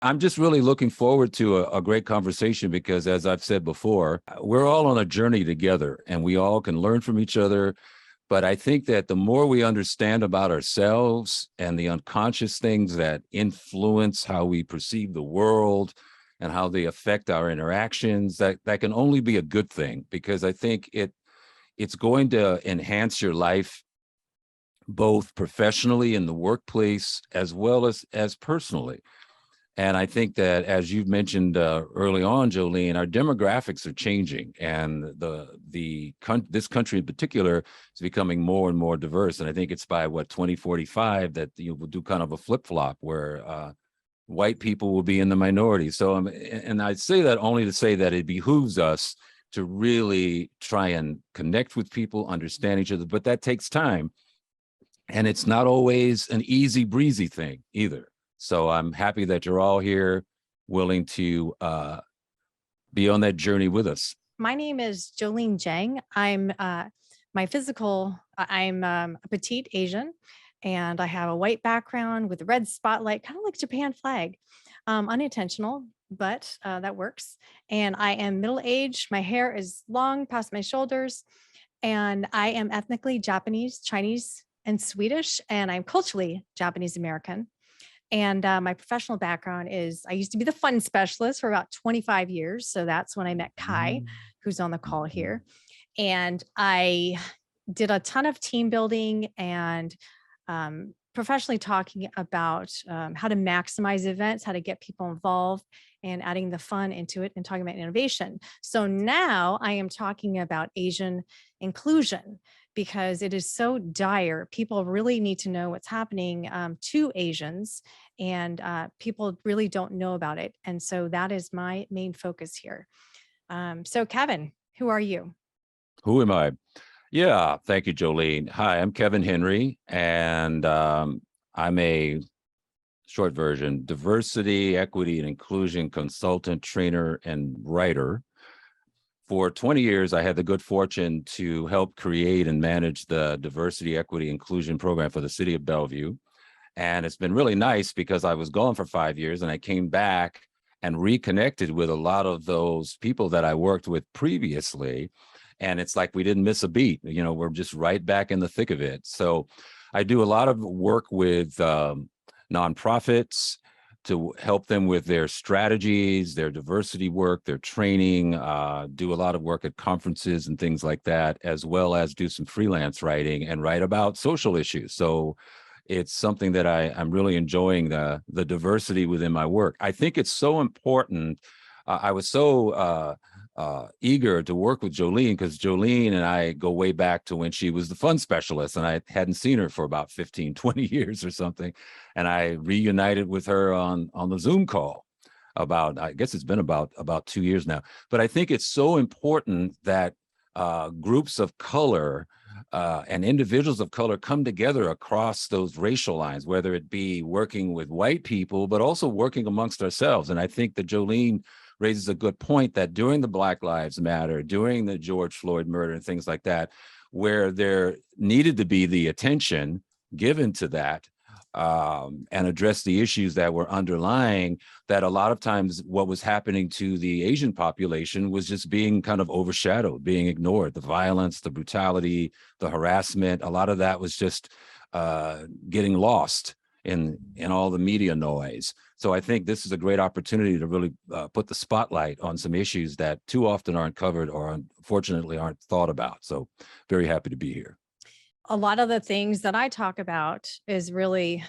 I'm just really looking forward to a great conversation because, as I've said before, we're all on a journey together and we all can learn from each other. But I think that the more we understand about ourselves and the unconscious things that influence how we perceive the world and how they affect our interactions, that can only be a good thing, because I think it's going to enhance your life both professionally in the workplace as well as personally. And I think that, as you've mentioned early on, Jolene, our demographics are changing, and this country in particular is becoming more and more diverse. And I think it's by 2045 that you will do kind of a flip flop where white people will be in the minority. So, and I say that only to say that it behooves us to really try and connect with people, understand each other, but that takes time, and it's not always an easy breezy thing either. So I'm happy that you're all here, willing to be on that journey with us. My name is Jolene Jang. I'm a petite Asian, and I have a white background with a red spotlight, kind of like Japan flag. Unintentional, but that works. And I am middle-aged. My hair is long past my shoulders, and I am ethnically Japanese, Chinese, and Swedish, and I'm culturally Japanese American. And my professional background is I used to be the fun specialist for about 25 years. So that's when I met Kai, who's on the call here. And I did a ton of team building and professionally talking about how to maximize events, how to get people involved, and adding the fun into it and talking about innovation. So now I am talking about Asian inclusion, because it is so dire. People really need to know what's happening to Asians, and people really don't know about it. And so that is my main focus here. So Kevin, who are you? Who am I? Yeah, thank you, Jolene. Hi, I'm Kevin Henry, and I'm a short version diversity, equity, and inclusion consultant, trainer, and writer. For 20 years, I had the good fortune to help create and manage the diversity, equity, inclusion program for the city of Bellevue. And it's been really nice because I was gone for 5 years and I came back and reconnected with a lot of those people that I worked with previously. And it's like we didn't miss a beat. You know, we're just right back in the thick of it. So I do a lot of work with nonprofits to help them with their strategies, their diversity work, their training, do a lot of work at conferences and things like that, as well as do some freelance writing and write about social issues. So it's something that I'm really enjoying, the diversity within my work. I think it's so important. I was so eager to work with Jolene because Jolene and I go way back to when she was the fun specialist, and I hadn't seen her for about 15, 20 years or something. And I reunited with her on the Zoom call I guess it's been about 2 years now. But I think it's so important that groups of color and individuals of color come together across those racial lines, whether it be working with white people, but also working amongst ourselves. And I think that Jolene raises a good point that during the Black Lives Matter, during the George Floyd murder and things like that, where there needed to be the attention given to that and address the issues that were underlying, that a lot of times what was happening to the Asian population was just being kind of overshadowed, being ignored. The violence, the brutality, the harassment, a lot of that was just getting lost in all the media noise. So I think this is a great opportunity to really put the spotlight on some issues that too often aren't covered or unfortunately aren't thought about. So very happy to be here. A lot of the things that I talk about I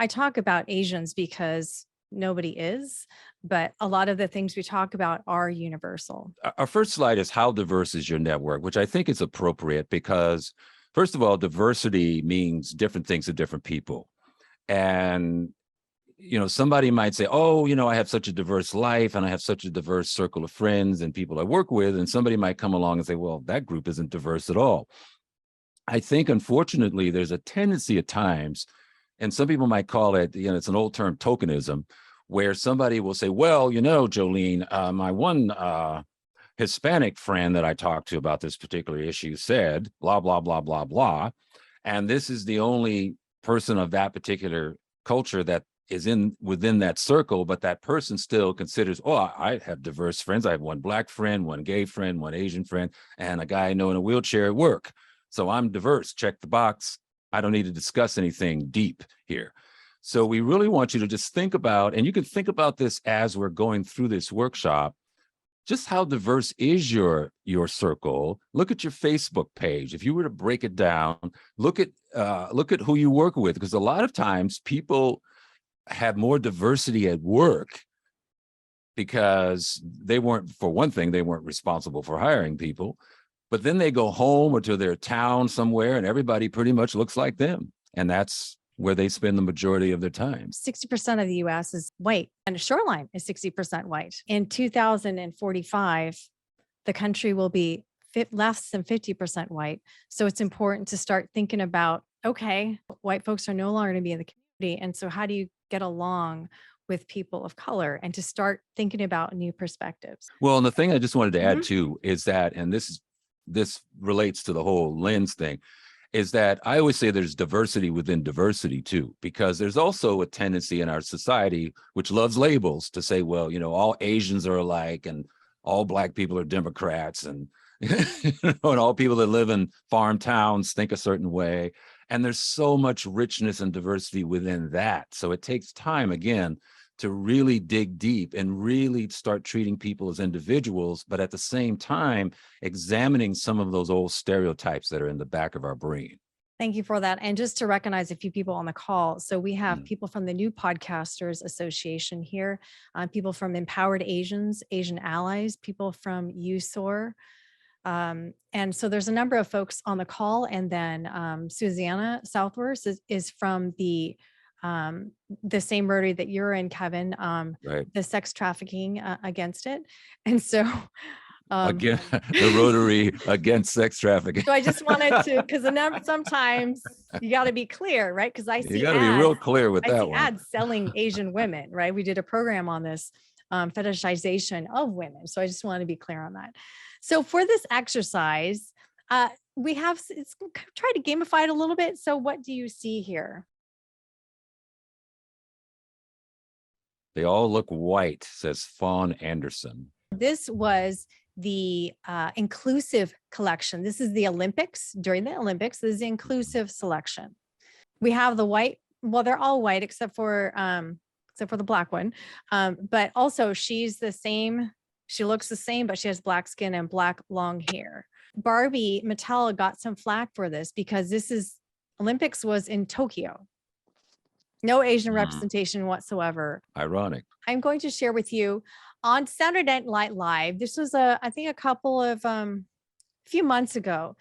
talk about Asians because nobody is, but a lot of the things we talk about are universal. Our first slide is how diverse is your network, which I think is appropriate because, first of all, diversity means different things to different people. And somebody might say, oh, I have such a diverse life and I have such a diverse circle of friends and people I work with. And somebody might come along and say, well, that group isn't diverse at all. I think, unfortunately, there's a tendency at times, and some people might call it, it's an old term, tokenism, where somebody will say, well, Jolene, my one Hispanic friend that I talked to about this particular issue said, blah, blah, blah, blah, blah. And this is the only person of that particular culture that is within that circle, but that person still considers, oh, I have diverse friends. I have one Black friend, one gay friend, one Asian friend, and a guy I know in a wheelchair at work. So I'm diverse, check the box. I don't need to discuss anything deep here. So we really want you to just think about, and you can think about this as we're going through this workshop, just how diverse is your circle. Look at your Facebook page. If you were to break it down, look at who you work with, because a lot of times people have more diversity at work because they weren't, for one thing, they weren't responsible for hiring people, but then they go home or to their town somewhere and everybody pretty much looks like them. And that's where they spend the majority of their time. 60% of the US is white, and the shoreline is 60% white. In 2045, the country will be less than 50% white. So it's important to start thinking about, okay, white folks are no longer going to be in the community. And so how do you get along with people of color, and to start thinking about new perspectives? Well, and the thing I just wanted to add too is that, and this relates to the whole lens thing, is that I always say there's diversity within diversity too, because there's also a tendency in our society which loves labels to say, well, you know, all Asians are alike and all Black people are Democrats, and and all people that live in farm towns think a certain way. And there's so much richness and diversity within that. So it takes time, again, to really dig deep and really start treating people as individuals, but at the same time, examining some of those old stereotypes that are in the back of our brain. Thank you for that. And just to recognize a few people on the call. So we have people from the New Podcasters Association here, people from Empowered Asians, Asian Allies, people from USOR. And so there's a number of folks on the call. And then Susanna Southworth is from the same Rotary that you're in, Kevin, Right. the sex trafficking against it. And so Again, the Rotary against sex trafficking. so I just wanted to, because sometimes you got to be clear, right? Because I see You got to be real clear with that one. ads selling Asian women, right? We did a program on this fetishization of women. So I just want to be clear on that. So for this exercise, we have tried to gamify it a little bit. So what do you see here? They all look white, says Fawn Anderson. This was the inclusive collection. This is the Olympics, during the Olympics. This is the inclusive selection. We have the white, well, they're all white except for the Black one. But also she's the same. She looks the same, but she has Black skin and Black long hair. Barbie Mattel got some flack for this because Olympics was in Tokyo. No Asian representation whatsoever. Ironic. I'm going to share with you on Saturday Night Live. This was I think a couple of few months ago.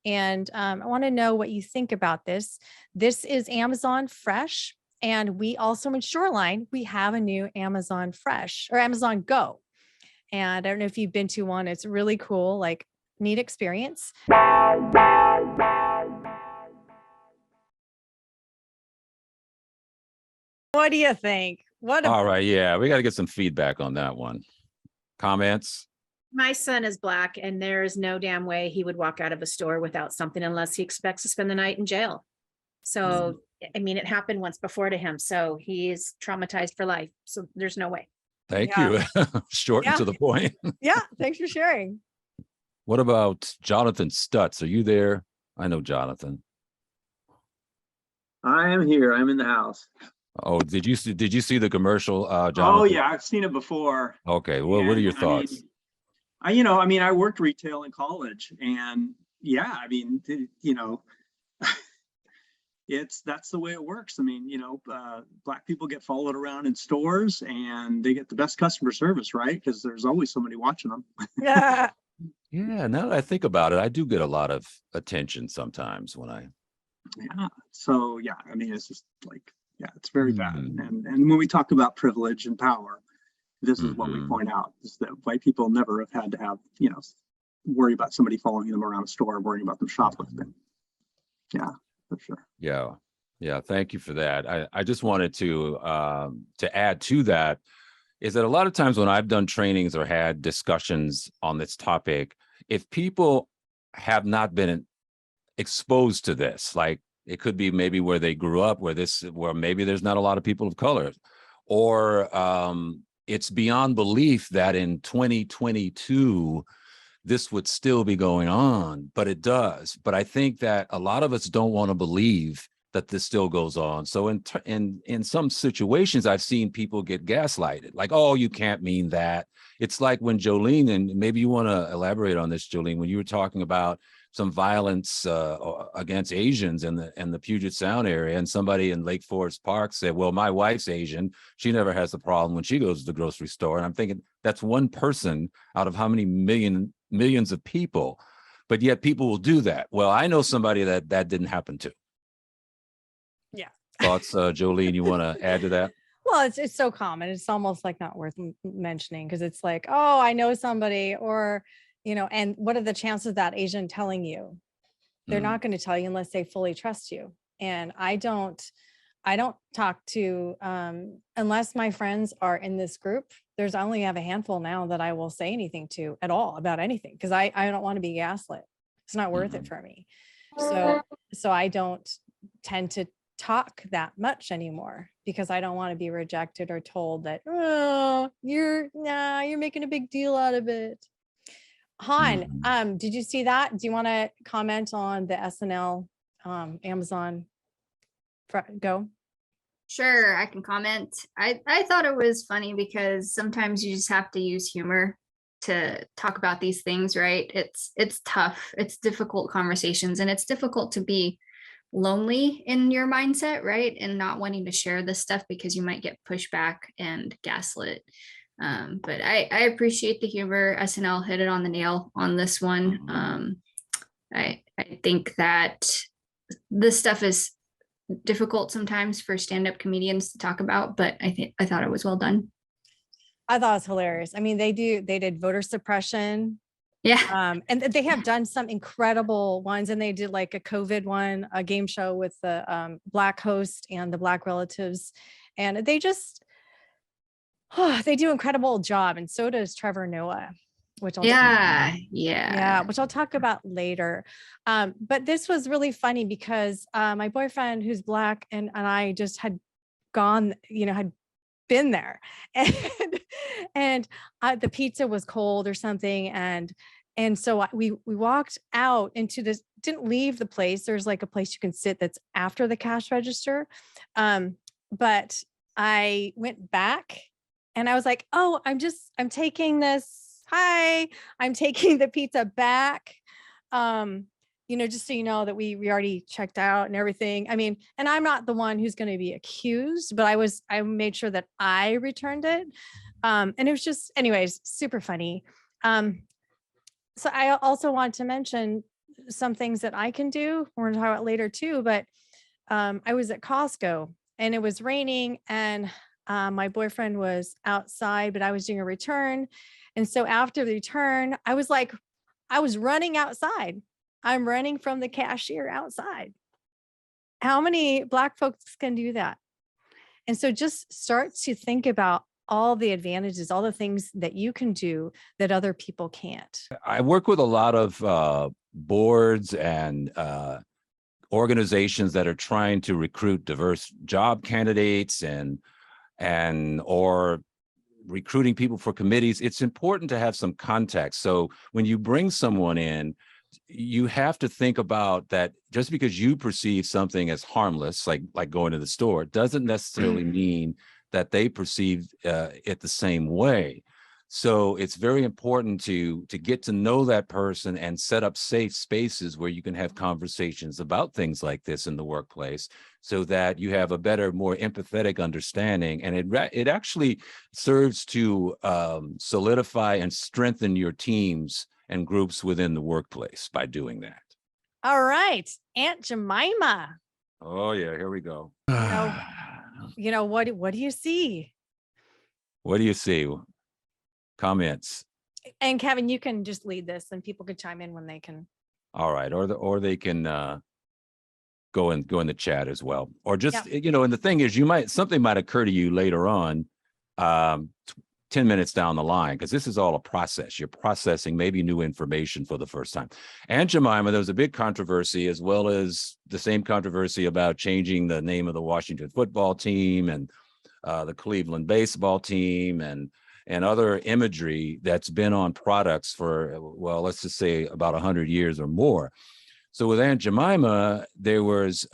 And I want to know what you think about this. This is Amazon Fresh. And we also in Shoreline, we have a new Amazon Fresh or Amazon Go. And I don't know if you've been to one. It's really cool, like neat experience. What do you think? All right. Yeah, we got to get some feedback on that one. Comments? My son is Black, and there is no damn way he would walk out of a store without something unless he expects to spend the night in jail. So, I mean, it happened once before to him. So he is traumatized for life. So there's no way. Thank you. Short and to the point. Yeah. Thanks for sharing. What about Jonathan Stutz? Are you there? I know Jonathan. I am here. I'm in the house. Oh, did you see the commercial, Jonathan? Oh yeah, I've seen it before. Okay. Well, what are your thoughts? I worked retail in college, and yeah, I mean, that's the way it works. I mean, Black people get followed around in stores, and they get the best customer service, right? Because there's always somebody watching them. Yeah. Yeah. Now that I think about it, I do get a lot of attention sometimes when I. Yeah. So yeah, I mean, it's just like. Yeah, it's very bad. And when we talk about privilege and power, this is what we point out, is that white people never have had to have, worry about somebody following them around a store, worrying about them shoplifting. Yeah, for sure. Yeah. Yeah. Thank you for that. I just wanted to add to that is that a lot of times when I've done trainings or had discussions on this topic, if people have not been exposed to this, like, It could be maybe where they grew up, where maybe there's not a lot of people of color, or it's beyond belief that in 2022, this would still be going on, but it does. But I think that a lot of us don't want to believe that this still goes on. So in some situations, I've seen people get gaslighted, like, oh, you can't mean that. It's like when Jolene, and maybe you want to elaborate on this, Jolene, when you were talking about some violence against Asians in the Puget Sound area, and somebody in Lake Forest Park said, well, my wife's Asian. She never has the problem when she goes to the grocery store. And I'm thinking, that's one person out of how many millions of people, but yet people will do that. Well, I know somebody that didn't happen to. Yeah. Thoughts, Jolene, you want to add to that? Well, it's so common. It's almost like not worth mentioning, because it's like, oh, I know somebody, or, and what are the chances of that Asian telling you? They're not going to tell you unless they fully trust you. And I don't talk to, unless my friends are in this group. I only have a handful now that I will say anything to at all about anything, because I don't want to be gaslit. It's not worth it for me. So I don't tend to talk that much anymore, because I don't want to be rejected or told that, oh, you're making a big deal out of it. Han, did you see that? Do you want to comment on the SNL Amazon? Go. Sure, I can comment. I thought it was funny, because sometimes you just have to use humor to talk about these things, right? It's tough. It's difficult conversations, and it's difficult to be lonely in your mindset, right? And not wanting to share this stuff because you might get pushback and gaslit. But I appreciate the humor. SNL hit it on the nail on this one. I think that this stuff is difficult sometimes for stand-up comedians to talk about, but I thought it was well done. I thought it was hilarious. I mean, they did voter suppression. Yeah. And they have done some incredible ones, and they did like a COVID one, a game show with the Black host and the Black relatives. And they just, they do an incredible job. And so does Trevor Noah, which which I'll talk about later. But this was really funny, because my boyfriend, who's Black, and I just had gone, had been there, and the pizza was cold or something, and so we walked out into this, didn't leave the place. There's like a place you can sit that's after the cash register, but I went back, and I was like, oh, I'm taking this. Hi, I'm taking the pizza back. Just so you know that we already checked out and everything. I mean, and I'm not the one who's going to be accused, but I made sure that I returned it. And it was just, anyways, super funny. So I also want to mention some things that I can do. We're going to talk about later too, but I was at Costco, and it was raining, and my boyfriend was outside, but I was doing a return. And so after the return, I was running outside. I'm running from the cashier outside. How many Black folks can do that? And so just start to think about all the advantages, all the things that you can do that other people can't. I work with a lot of boards and organizations that are trying to recruit diverse job candidates or recruiting people for committees. It's important to have some context. So when you bring someone in, you have to think about that. Just because you perceive something as harmless, like going to the store, doesn't necessarily mean that they perceive it the same way. So it's very important to get to know that person and set up safe spaces where you can have conversations about things like this in the workplace, so that you have a better, more empathetic understanding. And it actually serves to solidify and strengthen your teams and groups within the workplace by doing that. All right, Aunt Jemima. Oh yeah, here we go. What do you see? What do you see? Comments. And Kevin, you can just lead this, and people can chime in when they can. All right, or they can go in the chat as well, or just and the thing is, something might occur to you later on. 10 minutes down the line, because this is all a process. You're processing maybe new information for the first time. Aunt Jemima, there was a big controversy, as well as the same controversy about changing the name of the Washington football team and the Cleveland baseball team and other imagery that's been on products for, well, let's just say about 100 years or more. So with Aunt Jemima, there was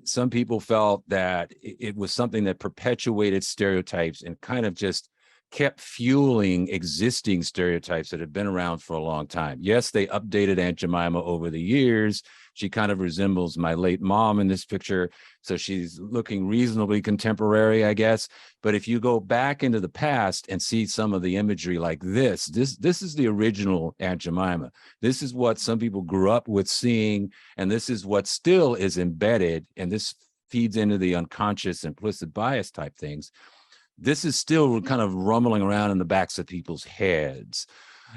some people felt that it was something that perpetuated stereotypes and kind of just kept fueling existing stereotypes that have been around for a long time. Yes, they updated Aunt Jemima over the years. She kind of resembles my late mom in this picture. So she's looking reasonably contemporary, I guess. But if you go back into the past and see some of the imagery like this is the original Aunt Jemima. This is what some people grew up with seeing, and this is what still is embedded, and this feeds into the unconscious implicit bias type things. This is still kind of rumbling around in the backs of people's heads.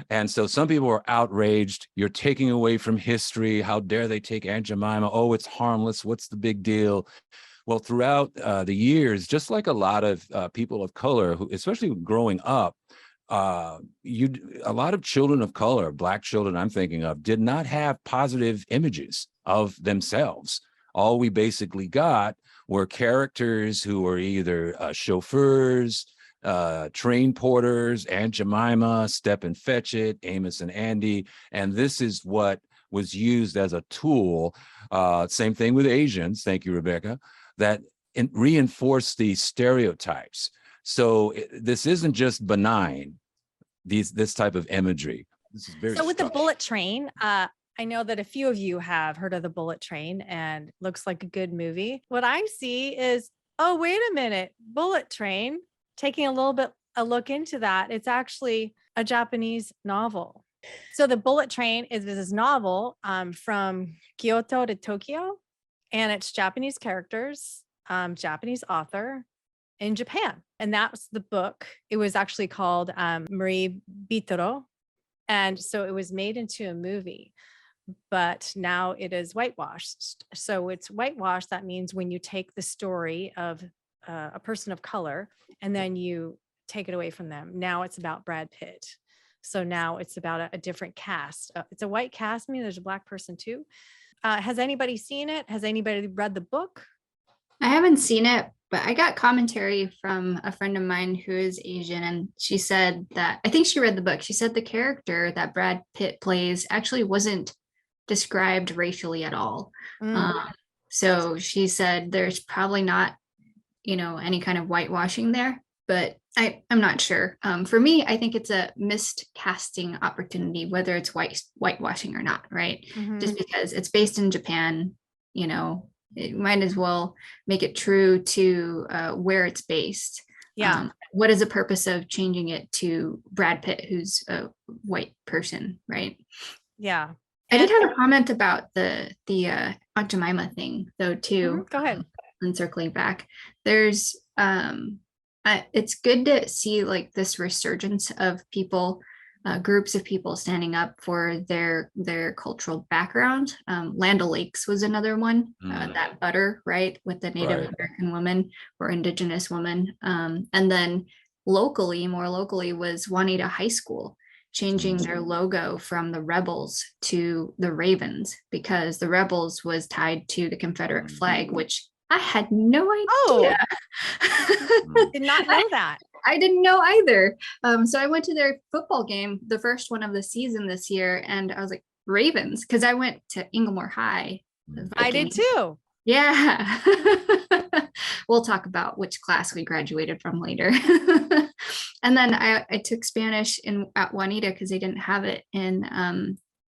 And so some people are outraged. You're taking away from history. How dare they take Aunt Jemima? Oh, it's harmless. What's the big deal? Well, throughout the years, just like a lot of people of color, who, especially growing up, a lot of children of color, Black children I'm thinking of, did not have positive images of themselves. All we basically got were characters who were either chauffeurs, train porters, Aunt Jemima, Step and Fetch It, Amos and Andy. And this is what was used as a tool. Same thing with Asians. Thank you, Rebecca. That reinforce these stereotypes. So this isn't just benign, this type of imagery. This is very So with the structured. bullet train, I know that a few of you have heard of the bullet train and looks like a good movie. What I see is, oh, wait a minute, bullet train. Taking a look into that, it's actually a Japanese novel. So the bullet train is this novel from Kyoto to Tokyo, and it's Japanese characters, Japanese author in Japan. And that's the book. It was actually called Marie Bitaro. And so it was made into a movie, but now it is whitewashed. So it's whitewashed. That means when you take the story of a person of color and then you take it away from them. Now it's about Brad Pitt. So now it's about a different cast. It's a white cast. I mean, there's a Black person too. Has anybody seen it? Has anybody read the book? I haven't seen it, but I got commentary from a friend of mine who is Asian, and she said that, I think she read the book. She said the character that Brad Pitt plays actually wasn't described racially at all. So she said there's probably not, any kind of whitewashing there, but I'm not sure. For me, I think it's a missed casting opportunity, whether it's whitewashing or not, right? Just because it's based in Japan, it might as well make it true to where it's based. Yeah. What is the purpose of changing it to Brad Pitt, who's a white person, right? Yeah. I did have a comment about the Aunt Jemima thing, though, too. Go ahead. And circling back, there's it's good to see like this resurgence of people, groups of people standing up for their cultural background. Land O'Lakes was another one, that butter, right, with the Native American woman or Indigenous woman. And then more locally was Juanita High School, changing their logo from the Rebels to the Ravens, because the Rebels was tied to the Confederate flag, which I had no idea. Did not know that. I didn't know either. So I went to their football game, the first one of the season this year, and I was like, Ravens, because I went to Inglemoor High. I did too. Yeah. We'll talk about which class we graduated from later. And then I took Spanish at Juanita because they didn't have it in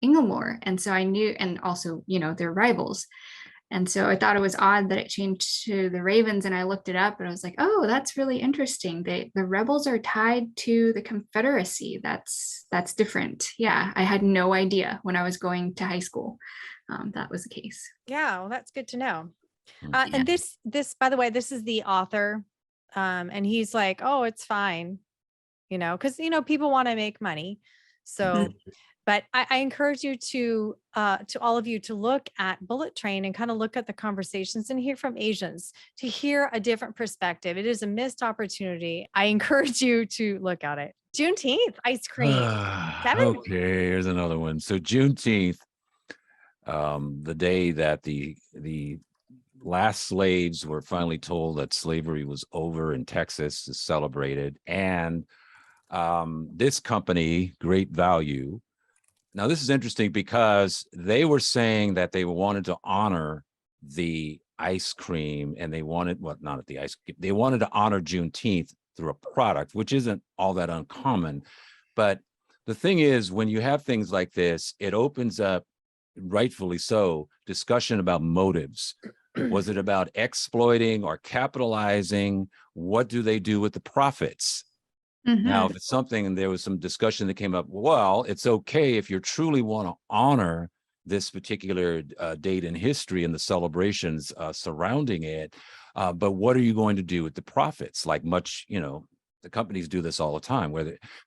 Inglemoor. And so I knew, and also, they're rivals. And so I thought it was odd that it changed to the Ravens, and I looked it up and I was like, oh, that's really interesting. The Rebels are tied to the Confederacy. That's different. Yeah, I had no idea when I was going to high school that was the case. Yeah, well, that's good to know. And this, by the way, this is the author. And he's like, oh, it's fine, because, people want to make money. So But I encourage you to all of you to look at Bullet Train and kind of look at the conversations and hear from Asians, to hear a different perspective. It is a missed opportunity. I encourage you to look at it. Juneteenth ice cream. Kevin? Okay, here's another one. So Juneteenth, the day that the last slaves were finally told that slavery was over in Texas, is celebrated. And this company, Great Value, now this is interesting because they were saying that they wanted to honor the ice cream, and they wanted, well, not at the ice cream, they wanted to honor Juneteenth through a product, which isn't all that uncommon. But the thing is, when you have things like this, it opens up, rightfully so, discussion about motives. Was it about exploiting or capitalizing? What do they do with the profits? Now, if it's something, and there was some discussion that came up, well, it's okay if you truly want to honor this particular date in history and the celebrations surrounding it. But what are you going to do with the profits? Like much, the companies do this all the time.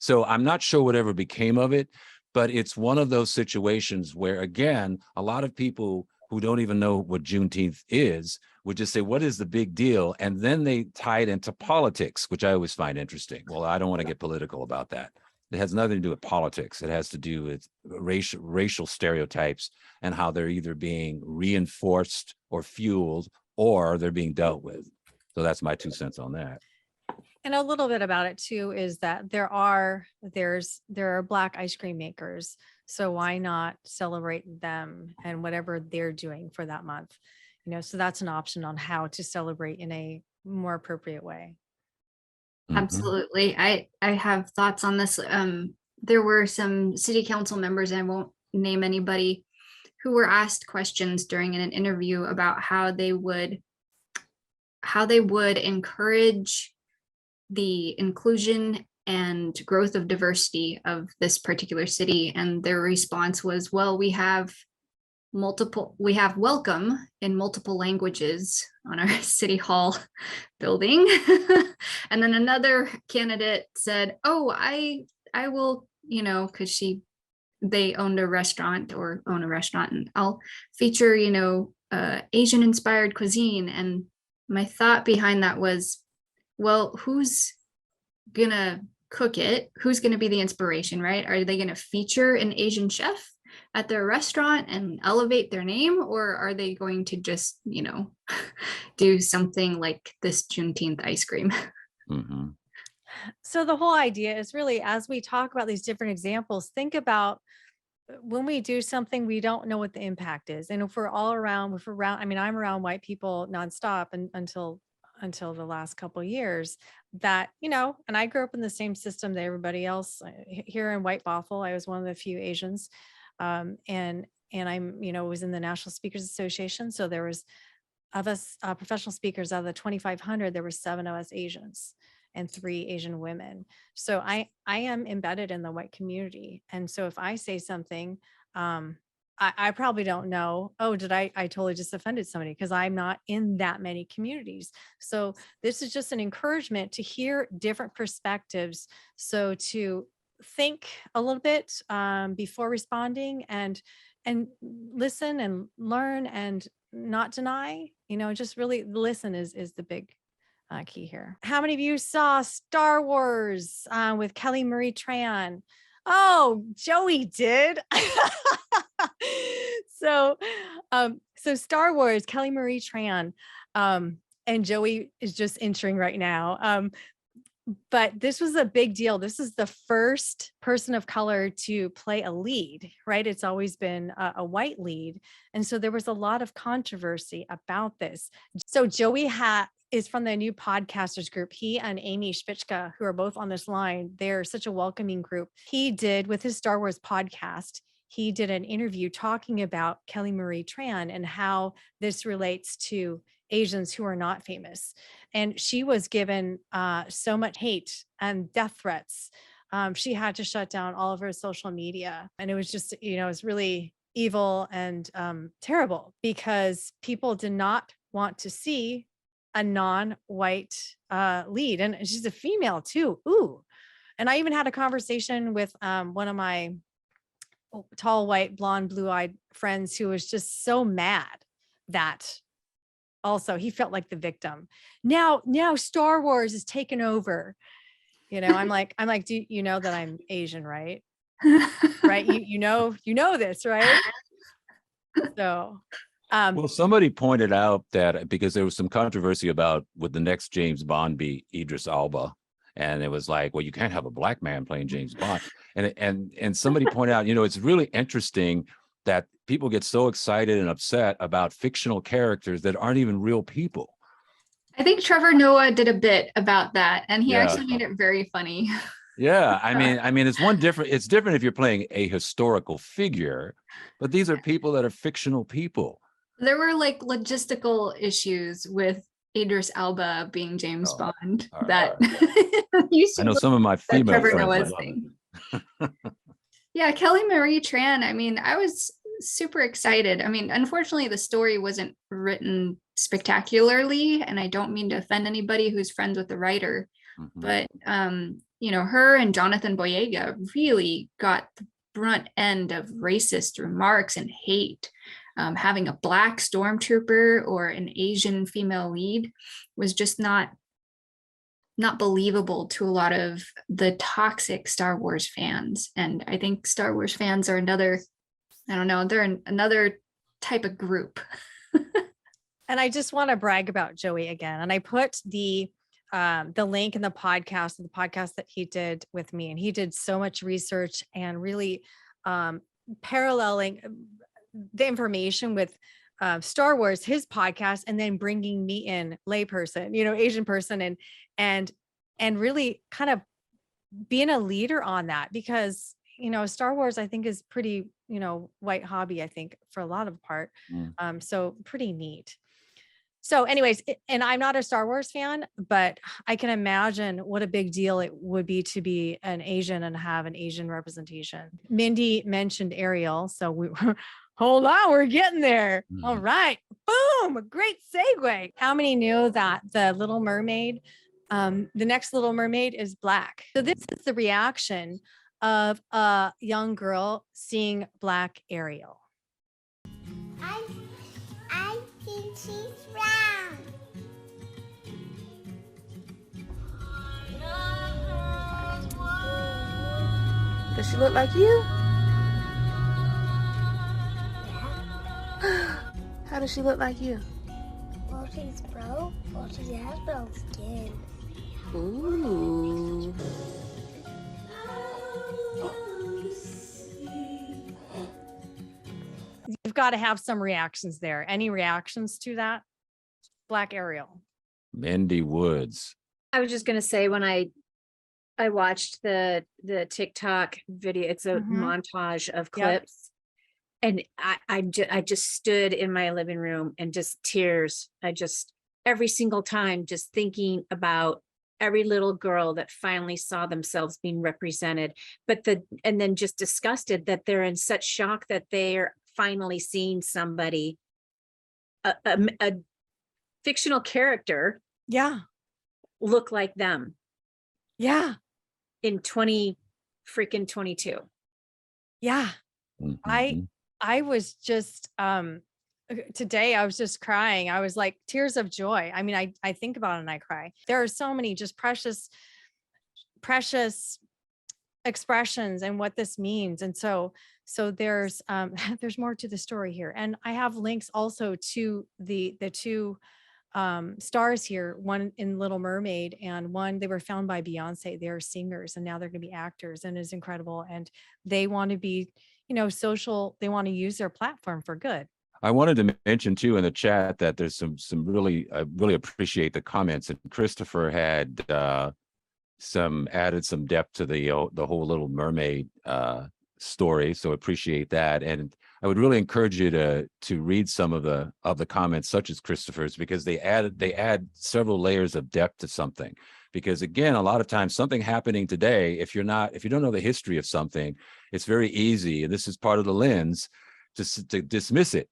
So I'm not sure whatever became of it, but it's one of those situations where, again, a lot of people who don't even know what Juneteenth is would just say, what is the big deal? And then they tie it into politics, which I always find interesting. Well, I don't want to get political about that. It has nothing to do with politics. It has to do with racial stereotypes and how they're either being reinforced or fueled, or they're being dealt with. So that's my 2 cents on that. And a little bit about it too is that there are Black ice cream makers. So why not celebrate them and whatever they're doing for that month? So that's an option on how to celebrate in a more appropriate way. Absolutely. I have thoughts on this. There were some city council members, and I won't name anybody, who were asked questions during an interview about how they would encourage the inclusion and growth of diversity of this particular city. And their response was, well, we have welcome in multiple languages on our city hall building. And then another candidate said, oh, I will, because they owned a restaurant or own a restaurant, and I'll feature, Asian inspired cuisine. And my thought behind that was, well, who's gonna cook it? Who's gonna be the inspiration, right? Are they gonna feature an Asian chef at their restaurant and elevate their name, or are they going to just, do something like this Juneteenth ice cream? So the whole idea is really, as we talk about these different examples, think about when we do something, we don't know what the impact is. And if we're around, I mean, I'm around white people nonstop until the last couple of years, that, and I grew up in the same system that everybody else here in White Bothell. I was one of the few Asians. And I'm, was in the National Speakers Association. So there was, of us professional speakers, out of the 2,500, there were 7 of us Asians and 3 Asian women. So I am embedded in the white community. And so if I say something, I probably don't know, oh, did I totally just offended somebody, because I'm not in that many communities. So this is just an encouragement to hear different perspectives. So to think a little bit before responding, and listen and learn and not deny, just really listen is the big key here. How many of you saw Star Wars with Kelly Marie Tran? Oh, Joey did. So Star Wars, Kelly Marie Tran, and Joey is just entering right now. But this was a big deal. This is the first person of color to play a lead, right? It's always been a white lead. And so there was a lot of controversy about this. So Joey is from the new podcasters group. He and Amy Spitzka, who are both on this line, they're such a welcoming group. He did, with his Star Wars podcast, he did an interview talking about Kelly Marie Tran and how this relates to Asians who are not famous. And she was given so much hate and death threats. She had to shut down all of her social media. And it was just, it was really evil and terrible, because people did not want to see a non-white lead. And she's a female too. Ooh. And I even had a conversation with one of my tall, white, blonde, blue-eyed friends who was just so mad that also he felt like the victim. Now Star Wars is taken over. I'm like, do you know that I'm Asian, right? Right? You know this, right? So well, somebody pointed out that because there was some controversy about would the next James Bond be Idris Elba, and it was like, well, you can't have a black man playing James Bond, and somebody pointed out, it's really interesting that people get so excited and upset about fictional characters that aren't even real people. I think Trevor Noah did a bit about that, and he Yeah. actually made it very funny. Yeah, I mean, it's different if you're playing a historical figure, but these are people that are fictional people. There were like logistical issues with Idris Elba being James Bond that you I know some of my female Trevor friends Noah's love thing. it. Yeah, Kelly Marie Tran. I mean, I was super excited. I mean, unfortunately, the story wasn't written spectacularly, and I don't mean to offend anybody who's friends with the writer, but her and Jonathan Boyega really got the brunt end of racist remarks and hate. Having a black stormtrooper or an Asian female lead was just not believable to a lot of the toxic Star Wars fans. And I think Star Wars fans are another type of group. And I just want to brag about Joey again. And I put the link in the podcast that he did with me, and he did so much research and really paralleling the information with Star Wars, his podcast, and then bringing me in layperson, Asian person, and really kind of being a leader on that, because Star Wars, I think, is pretty white hobby, I think, for a lot of part. So pretty neat. So anyways, and I'm not a Star Wars fan, but I can imagine what a big deal it would be to be an Asian and have an Asian representation. Mindy mentioned Ariel, so we hold on, we're getting there. All right, boom, great segue. How many knew that the Little Mermaid, the next Little Mermaid is black? So this is the reaction of a young girl seeing black Ariel. I think she's brown. Does she look like you? How does she look like you? Well, she's brown. Well, she has brown skin. Ooh. You've got to have some reactions there. Any reactions to that? Black Ariel. Mindy Woods. I was just going to say, when I watched the TikTok video, it's a montage of clips. And I just stood in my living room and just tears. Every single time, just thinking about every little girl that finally saw themselves being represented, and then just disgusted that they're in such shock that they're finally seeing somebody, a fictional character, look like them. Yeah. In 2022. Yeah. Mm-hmm. I was just today I was just crying. I was like tears of joy. I mean, I think about it and I cry. There are so many just precious expressions and what this means. And so there's more to the story here. And I have links also to the two stars here, one in Little Mermaid and one, they were found by Beyonce. They're singers and now they're going to be actors, and it's incredible. And they want to be, social, they want to use their platform for good. I wanted to mention too in the chat that there's some really, I really appreciate the comments, and Christopher had added some depth to the whole Little Mermaid story. So appreciate that. And I would really encourage you to read some of the comments, such as Christopher's, because they add several layers of depth to something. Because again, a lot of times something happening today, if you don't know the history of something, it's very easy, and this is part of the lens, to dismiss it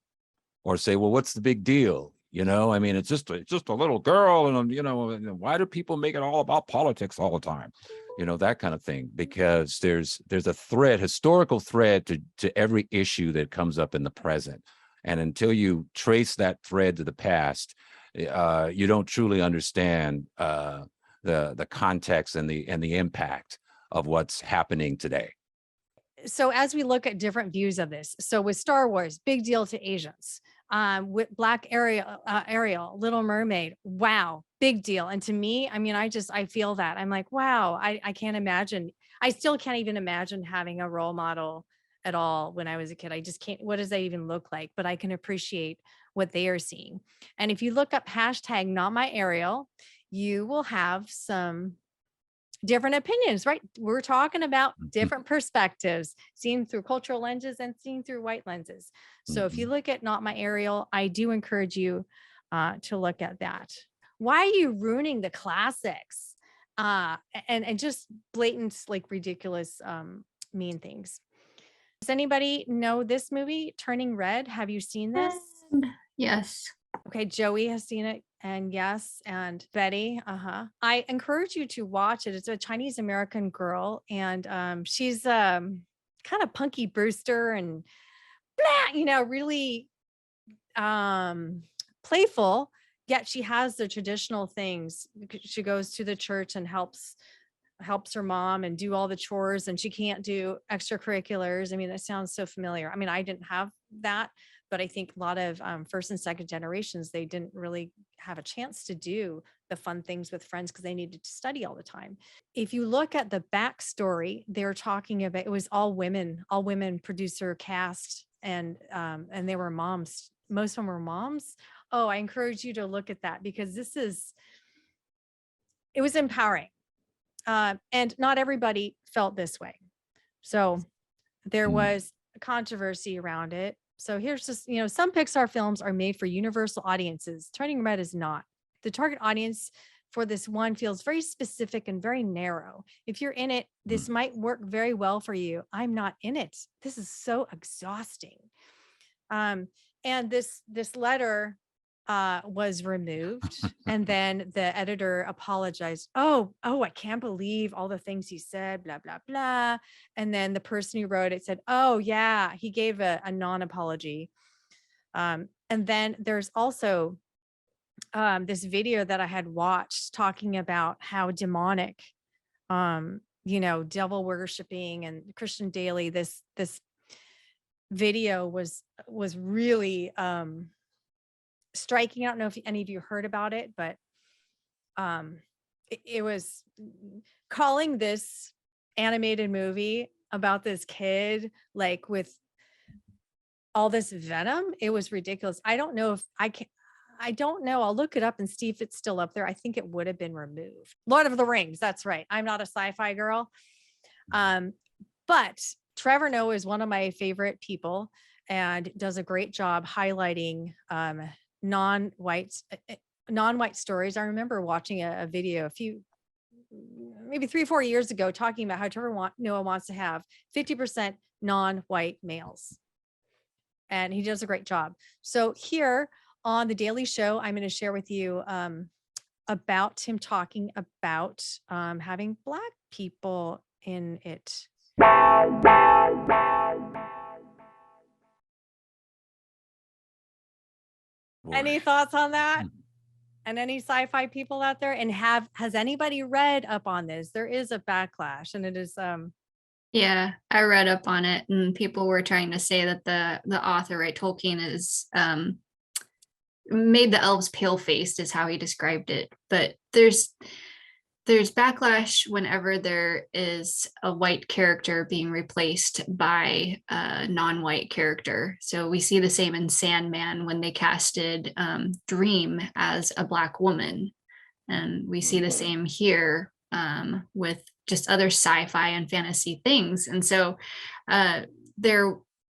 or say, well, what's the big deal? You know, I mean, it's just a little girl, and you know, why do people make it all about politics all the time? You know, that kind of thing, because there's a thread, historical thread to every issue that comes up in the present. And until you trace that thread to the past, you don't truly understand the context and the impact of what's happening today. So as we look at different views of this, so with Star Wars, big deal to Asians. With Black Ariel, Little Mermaid, wow, big deal. And to me, I mean, I feel that. I'm like, wow, I can't imagine. I still can't even imagine having a role model at all when I was a kid. I just can't. What does that even look like? But I can appreciate what they are seeing. And if you look up hashtag not my Ariel, you will have some different opinions, right? We're talking about different perspectives, seen through cultural lenses and seen through white lenses. So if you look at Not My Ariel, I do encourage you to look at that. Why are you ruining the classics? And just blatant, like ridiculous, mean things. Does anybody know this movie, Turning Red? Have you seen this? Yes. Okay, Joey has seen it, and yes, and Betty, I encourage you to watch it. It's a Chinese American girl, and she's kind of punky Brewster and blah, you know, really playful, yet she has the traditional things. She goes to the church and helps her mom and do all the chores, and she can't do extracurriculars. I mean, that sounds so familiar. I mean, I didn't have that, but I think a lot of first and second generations, they didn't really have a chance to do the fun things with friends because they needed to study all the time. If you look at the backstory, they're talking about, it was all women producer cast, and they were moms. Most of them were moms. Oh, I encourage you to look at that, because it was empowering. And not everybody felt this way. So there was a controversy around it. So here's just, you know, some Pixar films are made for universal audiences. Turning Red is not. The target audience for this one feels very specific and very narrow. If you're in it, this might work very well for you. I'm not in it. This is so exhausting. And this letter was removed, and then the editor apologized. Oh, I can't believe all the things he said, blah, blah, blah. And then the person who wrote it said, oh yeah, he gave a non-apology. And then there's also this video that I had watched talking about how demonic, you know, devil worshiping and Christian Daily, this video was really striking. I don't know if any of you heard about it, but it was calling this animated movie about this kid, like with all this venom. It was ridiculous. I don't know if I don't know. I'll look it up and see if it's still up there. I think it would have been removed. Lord of the Rings. That's right. I'm not a sci-fi girl. But Trevor Noah is one of my favorite people and does a great job highlighting non-white stories. I remember watching a video maybe 3 or 4 years ago, talking about how Trevor Noah wants to have 50% non-white males, and he does a great job. So here on the Daily Show, I'm going to share with you about him talking about having Black people in it. Boy. Any thoughts on that? And any sci-fi people out there? And has anybody read up on this? There is a backlash, and it is Yeah, I read up on it, and people were trying to say that the author, right, Tolkien, is made the elves pale-faced, is how he described it. But there's backlash whenever there is a white character being replaced by a non-white character. So we see the same in Sandman when they casted Dream as a Black woman. And we see the same here with just other sci-fi and fantasy things. And so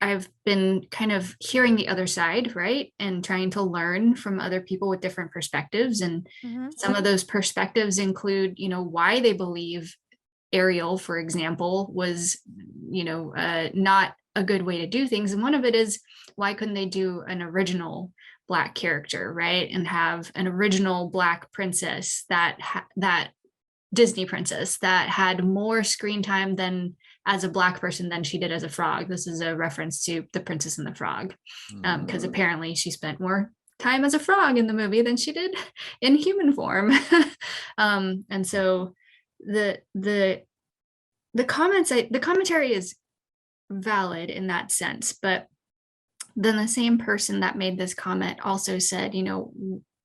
I've been kind of hearing the other side, right? And trying to learn from other people with different perspectives. And some of those perspectives include, you know, why they believe Ariel, for example, was, you know, not a good way to do things. And one of it is, why couldn't they do an original Black character, right? And have an original Black princess that Disney princess that had more screen time than as a Black person than she did as a frog. This is a reference to The Princess and the Frog, because apparently she spent more time as a frog in the movie than she did in human form. And so the commentary is valid in that sense, but then the same person that made this comment also said,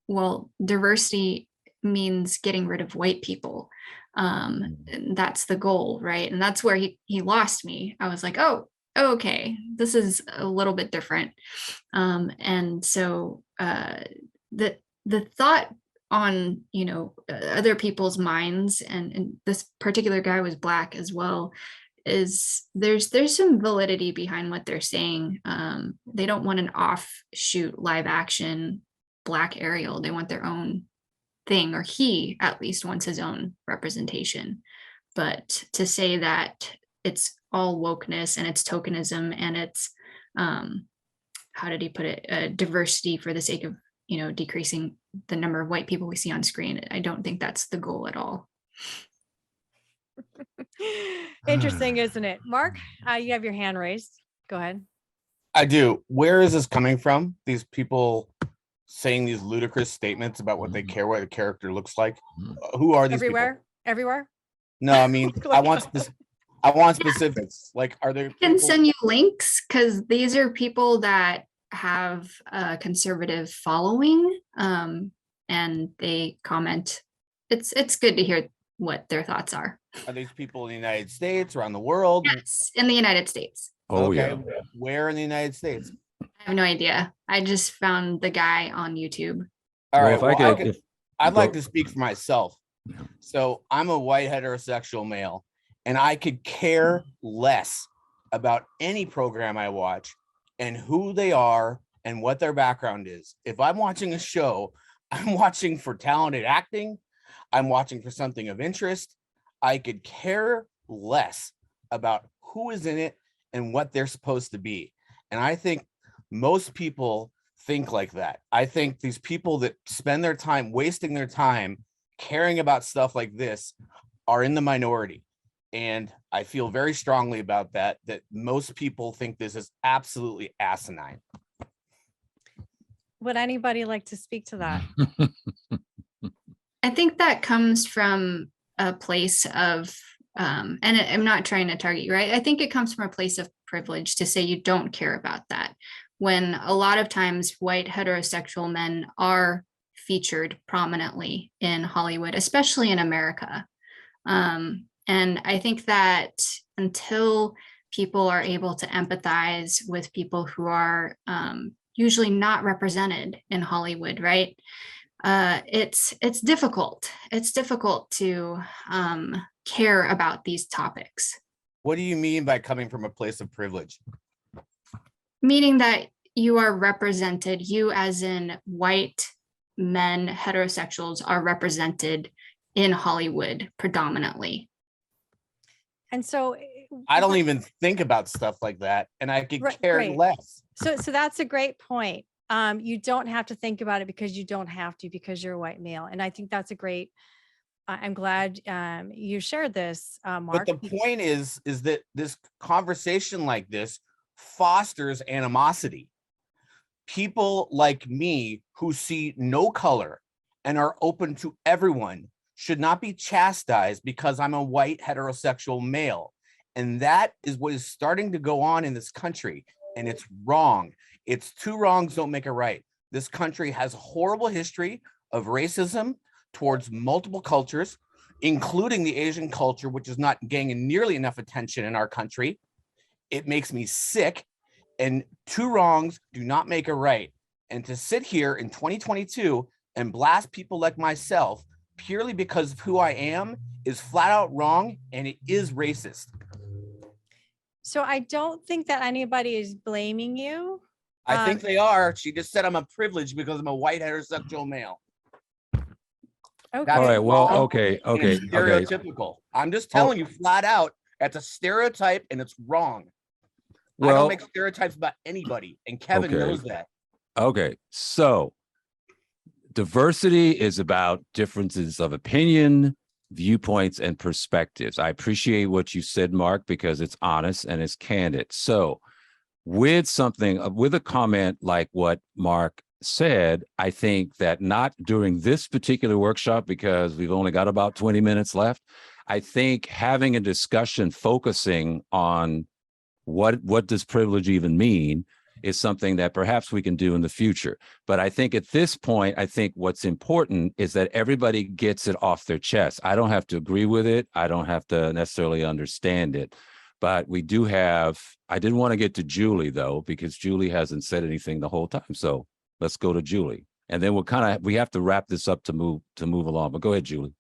well, diversity means getting rid of white people. And that's the goal, right? And that's where he lost me. I was like, oh, okay, this is a little bit different. And so the thought on other people's minds, and this particular guy was Black as well, is there's some validity behind what they're saying. They don't want an offshoot live action Black Ariel. They want their own thing, or he at least wants his own representation. But to say that it's all wokeness and it's tokenism and it's how did he put it, diversity for the sake of decreasing the number of white people we see on screen, I don't think that's the goal at all. Interesting, isn't it? Mark, you have your hand raised. Go ahead. I do. Where is this coming from? These people saying these ludicrous statements about what they care, what a character looks like. Who are these Everywhere? people? Everywhere? No, I mean, I want specifics. Like, are there? I can send you links, because these are people that have a conservative following, and they comment. It's good to hear what their thoughts are. Are these people in the United States, around the world? Yes, in the United States. Oh, Okay. yeah. Where in the United States? I have no idea. I just found the guy on YouTube. All Well, right. if I well, could- I'd go- like to speak for myself. So I'm a white heterosexual male, and I could care less about any program I watch and who they are and what their background is. If I'm watching a show, I'm watching for talented acting. I'm watching for something of interest. I could care less about who is in it and what they're supposed to be. And I think most people think like that. I think these people that spend their time wasting their time caring about stuff like this are in the minority. And I feel very strongly about that most people think this is absolutely asinine. Would anybody like to speak to that? I think that comes from a place of, and I'm not trying to target you, right? I think it comes from a place of privilege to say you don't care about that, when a lot of times white heterosexual men are featured prominently in Hollywood, especially in America. And I think that until people are able to empathize with people who are usually not represented in Hollywood, right? It's difficult. It's difficult to care about these topics. What do you mean by coming from a place of privilege? Meaning that you are represented, you as in white men, heterosexuals, are represented in Hollywood predominantly. And so I don't even think about stuff like that, and I could Right, care great. less. So that's a great point. You don't have to think about it because you don't have to, because you're a white male. And I think that's a great, I'm glad you shared this, Mark. But the point is that this conversation like this fosters animosity. People like me who see no color and are open to everyone should not be chastised because I'm a white heterosexual male. And that is what is starting to go on in this country. And it's wrong. It's two wrongs don't make a right. This country has a horrible history of racism towards multiple cultures, including the Asian culture, which is not getting nearly enough attention in our country. It makes me sick. And two wrongs do not make a right. And to sit here in 2022 and blast people like myself purely because of who I am is flat out wrong, and it is racist. So I don't think that anybody is blaming you. I think they are. She just said I'm a privilege because I'm a white heterosexual male. Okay. All right. Well, wrong, okay. and Okay. it's Okay. stereotypical. I'm just telling you flat out, that's a stereotype and it's wrong. I Well, don't make stereotypes about anybody, and Kevin okay. knows that. Okay, so diversity is about differences of opinion, viewpoints, and perspectives. I appreciate what you said, Mark, because it's honest and it's candid. So with a comment like what Mark said, I think that not during this particular workshop, because we've only got about 20 minutes left, I think having a discussion focusing on what does privilege even mean is something that perhaps we can do in the future. But I think at this point, I think what's important is that everybody gets it off their chest. I don't have to agree with it. I don't have to necessarily understand it. But we do have, I didn't want to get to Julie though, because Julie hasn't said anything the whole time. So let's go to Julie. And then we have to wrap this up to move along. But go ahead, Julie.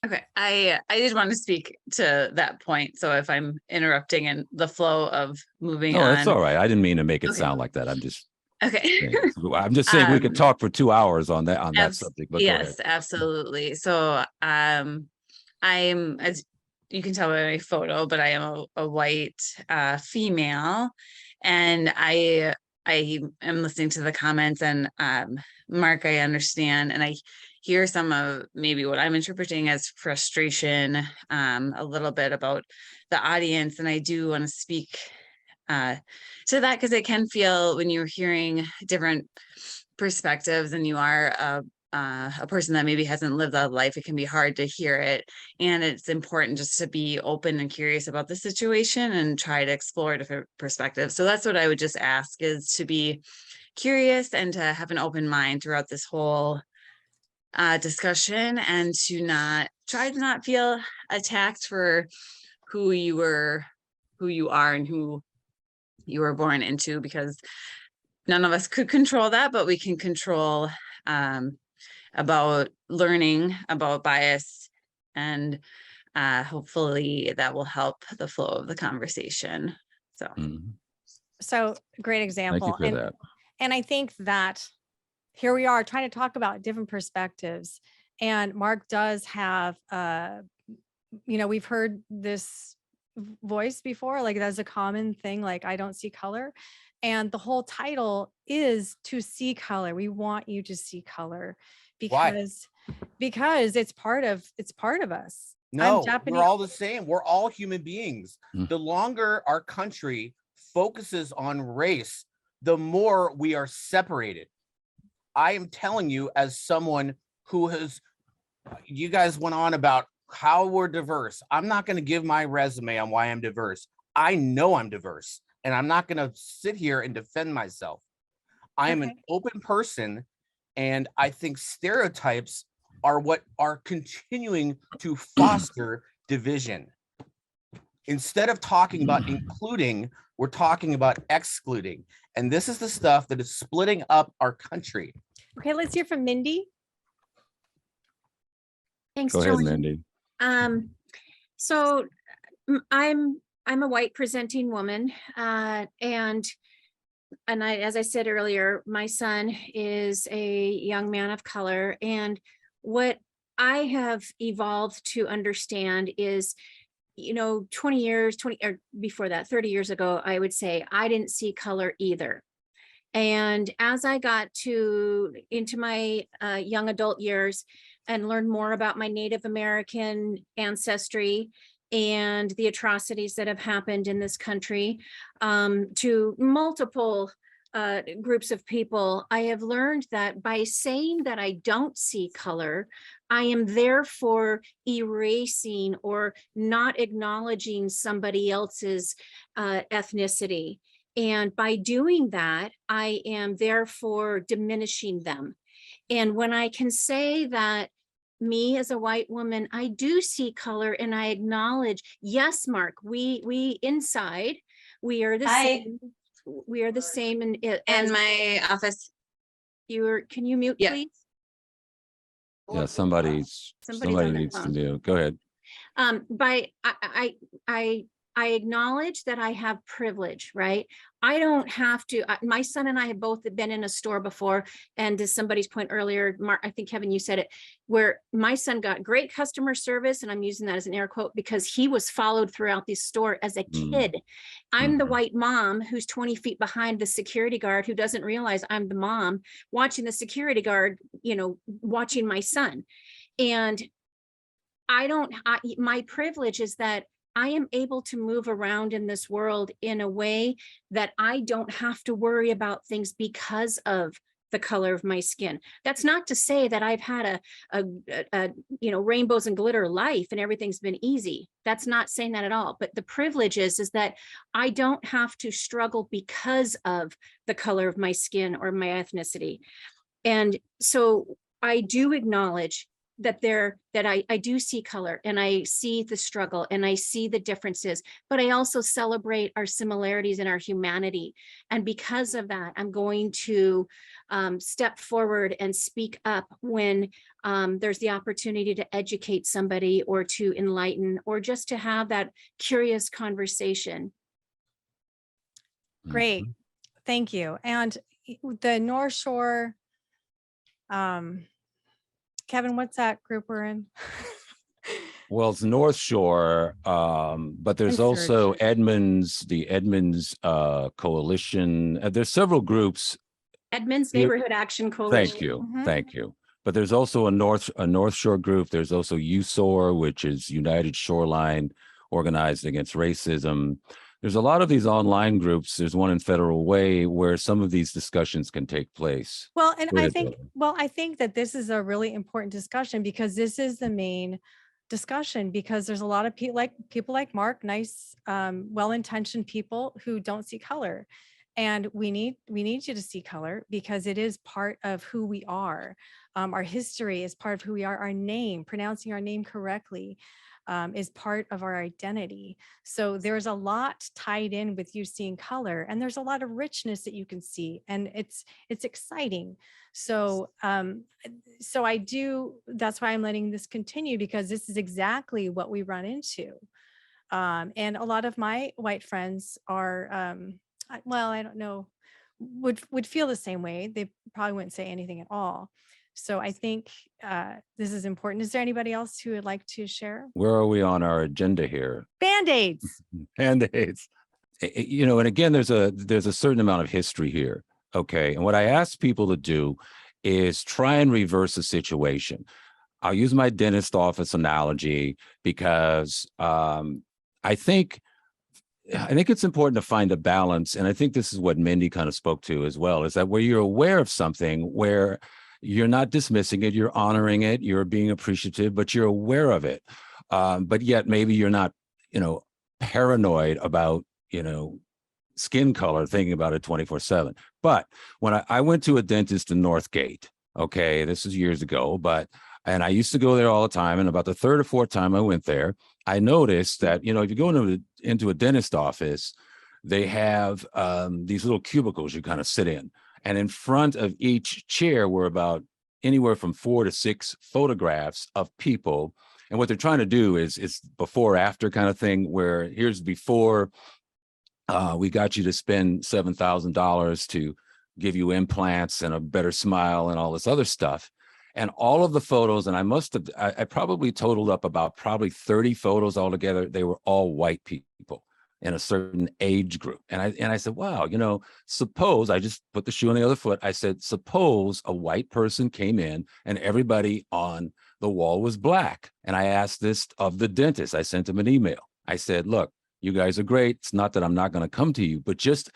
Okay, I did want to speak to that point. So if I'm interrupting in the flow of moving on. That's all right. I didn't mean to make it Okay. sound like that. I'm just Okay. I'm just saying we could talk for 2 hours on that subject. But yes, absolutely. So I'm, as you can tell by my photo, but I am a white female, and I am listening to the comments, and Mark, I understand, and I hear some of maybe what I'm interpreting as frustration a little bit about the audience, and I do want to speak to that, because it can feel, when you're hearing different perspectives and you are a person that maybe hasn't lived that life, it can be hard to hear it. And it's important just to be open and curious about the situation and try to explore different perspectives. So that's what I would just ask, is to be curious and to have an open mind throughout this whole discussion, and to try to not feel attacked for who you are and who you were born into, because none of us could control that, but we can control about learning about bias, and hopefully that will help the flow of the conversation. So, So great example. Thank you for that. And I think that here we are trying to talk about different perspectives, and Mark does have, we've heard this voice before, like that's a common thing, like I don't see color. And the whole title is to see color. We want you to see color because it's part of us. No, we're all the same. We're all human beings. The longer our country focuses on race, the more we are separated. I am telling you, as someone who you guys went on about how we're diverse. I'm not going to give my resume on why I'm diverse. I know I'm diverse, and I'm not going to sit here and defend myself. I am an open person, and I think stereotypes are what are continuing to foster division. Instead of talking about including, we're talking about excluding. And this is the stuff that is splitting up our country. Okay, let's hear from Mindy. Thanks, Go ahead, Jolene. Mindy. So I'm a white presenting woman, and as I said earlier, my son is a young man of color, and what I have evolved to understand is, 20 years, or before that, 30 years ago, I would say I didn't see color either. And as I got into my young adult years and learned more about my Native American ancestry and the atrocities that have happened in this country, to multiple groups of people, I have learned that by saying that I don't see color, I am therefore erasing or not acknowledging somebody else's ethnicity. And by doing that, I am therefore diminishing them. And when I can say that me as a white woman, I do see color, and I acknowledge, yes, Mark, we inside, we are the same. We are the same in my office. Can you mute, please? Yeah, somebody needs to do. Go ahead. I I acknowledge that I have privilege, right? I don't have to, my son and I have both been in a store before. And to somebody's point earlier, Mark, I think Kevin, you said it, where my son got great customer service. And I'm using that as an air quote because he was followed throughout this store as a kid. I'm the white mom who's 20 feet behind the security guard who doesn't realize I'm the mom watching the security guard, you know, watching my son. And my privilege is that I am able to move around in this world in a way that I don't have to worry about things because of the color of my skin. That's not to say that I've had a you know, rainbows and glitter life and everything's been easy. That's not saying that at all. But the privilege is that I don't have to struggle because of the color of my skin or my ethnicity. And so I do acknowledge that I do see color and I see the struggle and I see the differences, but I also celebrate our similarities and our humanity. And because of that, I'm going to step forward and speak up when there's the opportunity to educate somebody or to enlighten or just to have that curious conversation. Great. Thank you. And the North Shore, Kevin, what's that group we're in? Well, it's North Shore, but there's also Edmonds, the Edmonds Coalition. There's several groups. Edmonds Neighborhood Action Coalition. Thank you. Thank you. But there's also a North Shore group. There's also USOR, which is United Shoreline Organized Against Racism. There's a lot of these online groups. There's one in Federal Way where some of these discussions can take place. Well, and I think that this is a really important discussion because this is the main discussion, because there's a lot of people like Mark, nice, well-intentioned people who don't see color. And we need you to see color because it is part of who we are. Our history is part of who we are. Our name, pronouncing our name correctly, is part of our identity. So there's a lot tied in with you seeing color, and there's a lot of richness that you can see, and it's exciting. So I do, that's why I'm letting this continue, because this is exactly what we run into. And a lot of my white friends are, well, I don't know, would feel the same way. They probably wouldn't say anything at all. So I think this is important. Is there anybody else who would like to share? Where are we on our agenda here? Band-Aids. Band-Aids. You know, and again, there's a certain amount of history here. Okay. And what I ask people to do is try and reverse the situation. I'll use my dentist office analogy because I think it's important to find a balance. And I think this is what Mindy kind of spoke to as well, is that where you're aware of something, where you're not dismissing it, you're honoring it, you're being appreciative, but you're aware of it. But yet maybe you're not, you know, paranoid about, you know, skin color, thinking about it 24/7. But when I went to a dentist in Northgate, okay, this is years ago, and I used to go there all the time. And about the third or fourth time I went there, I noticed that, you know, if you go into a dentist office, they have these little cubicles you kind of sit in. And in front of each chair were about anywhere from 4 to 6 photographs of people. And what they're trying to do is before after kind of thing, where here's before, we got you to spend $7,000 to give you implants and a better smile and all this other stuff. And all of the photos, and I probably totaled up about probably 30 photos altogether. They were all white people in a certain age group. And I said, wow, you know, suppose, I just put the shoe on the other foot. I said, suppose a white person came in and everybody on the wall was black. And I asked this of the dentist. I sent him an email. I said, look, you guys are great. It's not that I'm not going to come to you, but just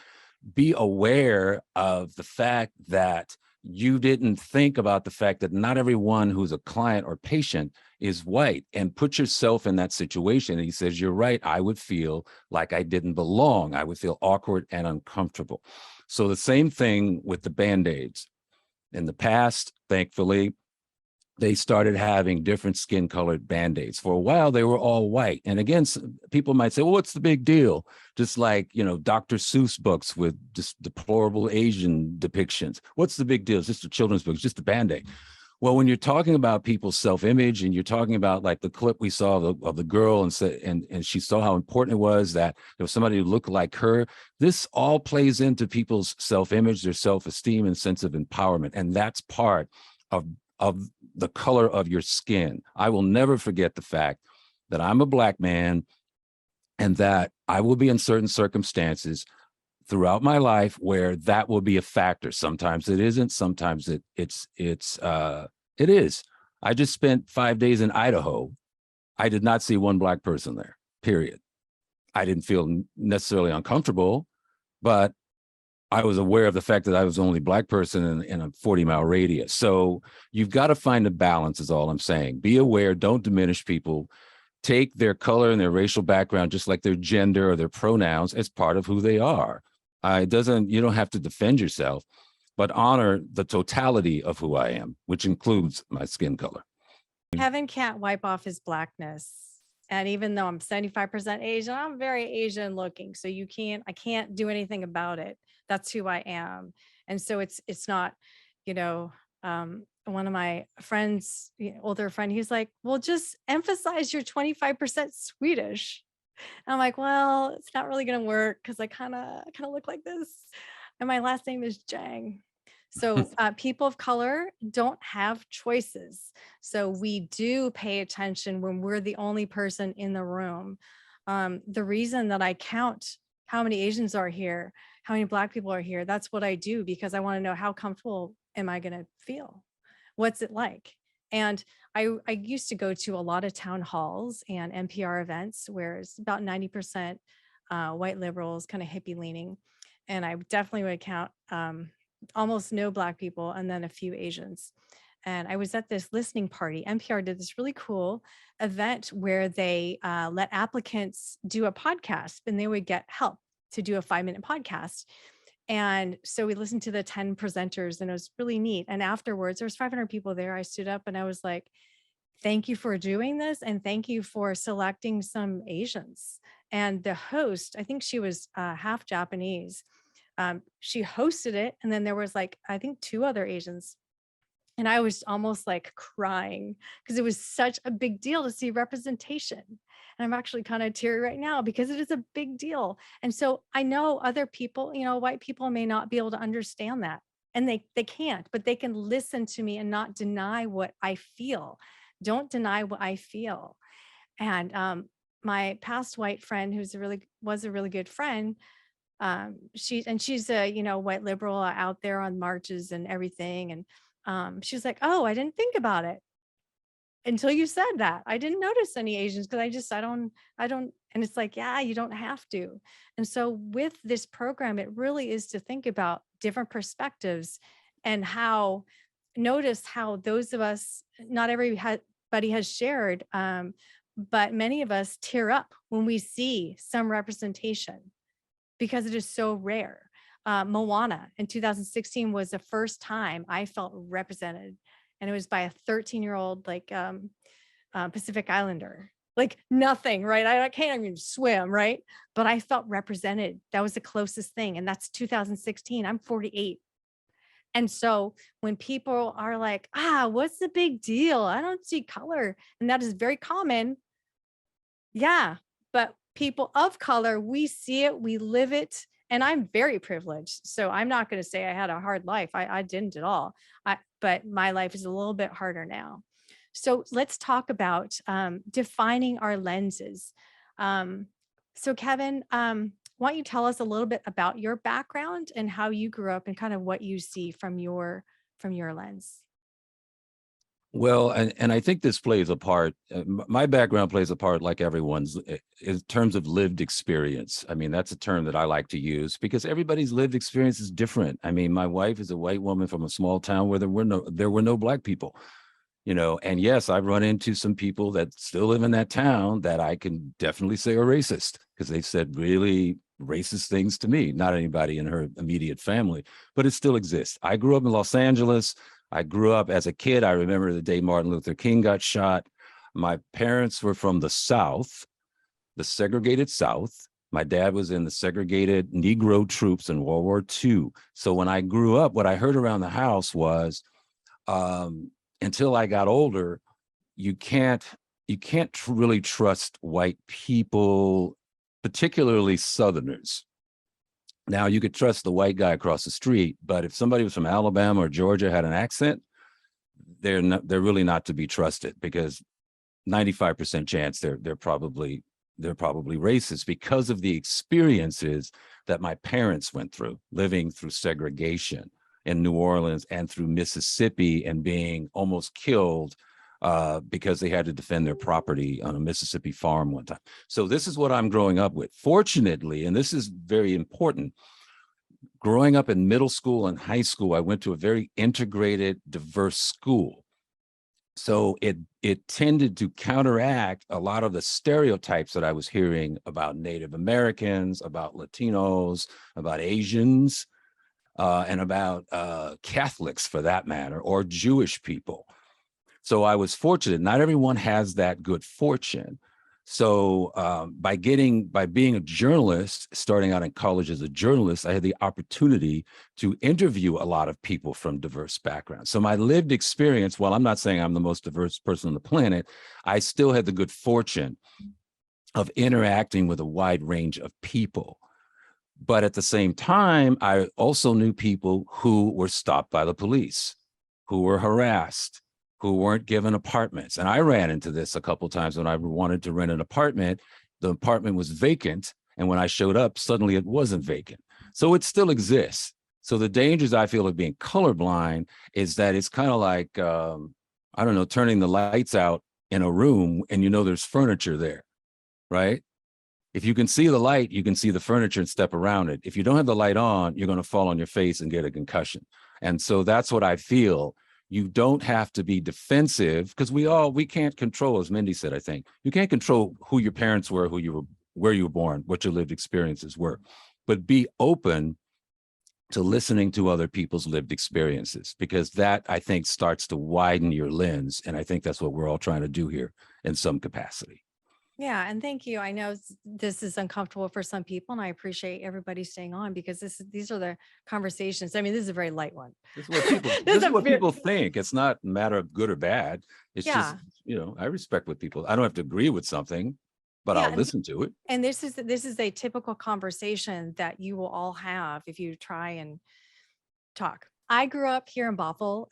be aware of the fact that you didn't think about the fact that not everyone who's a client or patient is white, and put yourself in that situation. And he says, you're right. I would feel like I didn't belong. I would feel awkward and uncomfortable. So the same thing with the Band-Aids. In the past, thankfully, they started having different skin colored Band-Aids. For a while, they were all white. And again, people might say, well, what's the big deal? Just like, you know, Dr. Seuss books with just deplorable Asian depictions. What's the big deal? It's just a children's book, it's just a Band-Aid. Well, when you're talking about people's self-image and you're talking about like the clip we saw of the girl and said, and she saw how important it was that there was somebody who looked like her, this all plays into people's self-image, their self-esteem and sense of empowerment. And that's part of the color of your skin. I will never forget the fact that I'm a Black man and that I will be in certain circumstances throughout my life where that will be a factor. Sometimes it isn't, sometimes it is. I just spent 5 days in Idaho. I did not see one Black person there, period. I didn't feel necessarily uncomfortable, but I was aware of the fact that I was the only Black person in a 40-mile radius. So you've got to find a balance is all I'm saying. Be aware, don't diminish people. Take their color and their racial background, just like their gender or their pronouns, as part of who they are. You don't have to defend yourself, but honor the totality of who I am, which includes my skin color. Kevin can't wipe off his Blackness. And even though I'm 75% Asian, I'm very Asian looking. So I can't do anything about it. That's who I am. And so it's not, one of my friends, older friend, he's like, well, just emphasize you're 25% Swedish. And I'm like, well, it's not really going to work because I kind of look like this. And my last name is Jang. So people of color don't have choices. So we do pay attention when we're the only person in the room. The reason that I count how many Asians are here, how many Black people are here, that's what I do, because I want to know how comfortable am I going to feel? What's it like? And I used to go to a lot of town halls and NPR events where it's about 90% white liberals, kind of hippie leaning. And I definitely would count almost no Black people and then a few Asians. And I was at this listening party. NPR did this really cool event where they let applicants do a podcast and they would get help to do a 5-minute podcast. And so we listened to the 10 presenters and it was really neat. And afterwards, there was 500 people there. I stood up and I was like, thank you for doing this. And thank you for selecting some Asians. And the host, I think she was half Japanese. She hosted it. And then there was I think 2 other Asians. And I was almost like crying because it was such a big deal to see representation. And I'm actually kind of teary right now because it is a big deal. And so I know other people, white people may not be able to understand that. And they can't, but they can listen to me and not deny what I feel. Don't deny what I feel. And my past white friend, was a really good friend, she's a white liberal out there on marches and everything. And she was like, oh, I didn't think about it until you said that. I didn't notice any Asians because I don't. And it's like, yeah, you don't have to. And so with this program, it really is to think about different perspectives and notice how those of us, not everybody has shared, but many of us tear up when we see some representation because it is so rare. Moana in 2016 was the first time I felt represented, and it was by a 13-year-old Pacific Islander. Nothing, right? I can't even swim, right? But I felt represented. That was the closest thing, and that's 2016. I'm 48. And so when people are like, what's the big deal? I don't see color. And that is very common. Yeah, but people of color, we see it, we live it. And I'm very privileged. So I'm not going to say I had a hard life. I didn't at all. But my life is a little bit harder now. So let's talk about defining our lenses. So Kevin, why don't you tell us a little bit about your background and how you grew up and kind of what you see from your lens? Well, and I think this plays a part. My background plays a part, like everyone's, in terms of lived experience. I mean, that's a term that I like to use because everybody's lived experience is different. I mean, my wife is a white woman from a small town where there were no Black people, and yes, I've run into some people that still live in that town that I can definitely say are racist because they've said really racist things to me, not anybody in her immediate family, but it still exists. I grew up in Los Angeles. I grew up as a kid. I remember the day Martin Luther King got shot. My parents were from the South, the segregated South. My dad was in the segregated Negro troops in World War II. So when I grew up, what I heard around the house was until I got older, you can't really trust white people, particularly Southerners. Now, you could trust the white guy across the street, but if somebody was from Alabama or Georgia had an accent, they're really not to be trusted, because 95% chance they're probably racist, because of the experiences that my parents went through, living through segregation in New Orleans and through Mississippi, and being almost killed because they had to defend their property on a Mississippi farm one time. So this is what I'm growing up with. Fortunately, and this is very important, growing up in middle school and high school, I went to a very integrated, diverse school. So it tended to counteract a lot of the stereotypes that I was hearing about Native Americans, about Latinos, about Asians, and about Catholics, for that matter, or Jewish people. So I was fortunate. Not everyone has that good fortune. So by being a journalist, starting out in college as a journalist, I had the opportunity to interview a lot of people from diverse backgrounds. So my lived experience, while I'm not saying I'm the most diverse person on the planet, I still had the good fortune of interacting with a wide range of people. But at the same time, I also knew people who were stopped by the police, who were harassed, who weren't given apartments. And I ran into this a couple of times when I wanted to rent an apartment. The apartment was vacant. And when I showed up, suddenly it wasn't vacant. So it still exists. So the dangers I feel of being colorblind is that it's kind of like, I don't know, turning the lights out in a room and you know there's furniture there, right? If you can see the light, you can see the furniture and step around it. If you don't have the light on, you're going to fall on your face and get a concussion. And so that's what I feel. You don't have to be defensive, because we can't control, as Mindy said, I think, you can't control who your parents were, where you were born, what your lived experiences were, but be open to listening to other people's lived experiences, because that, I think, starts to widen your lens. And I think that's what we're all trying to do here in some capacity. Yeah, and thank you. I know this is uncomfortable for some people, and I appreciate everybody staying on, because these are the conversations. I mean, this is a very light one. This is what people think. It's not a matter of good or bad. It's just, I respect what people, I don't have to agree with something, but I'll listen to it. And this is a typical conversation that you will all have if you try and talk. I grew up here in Bothell,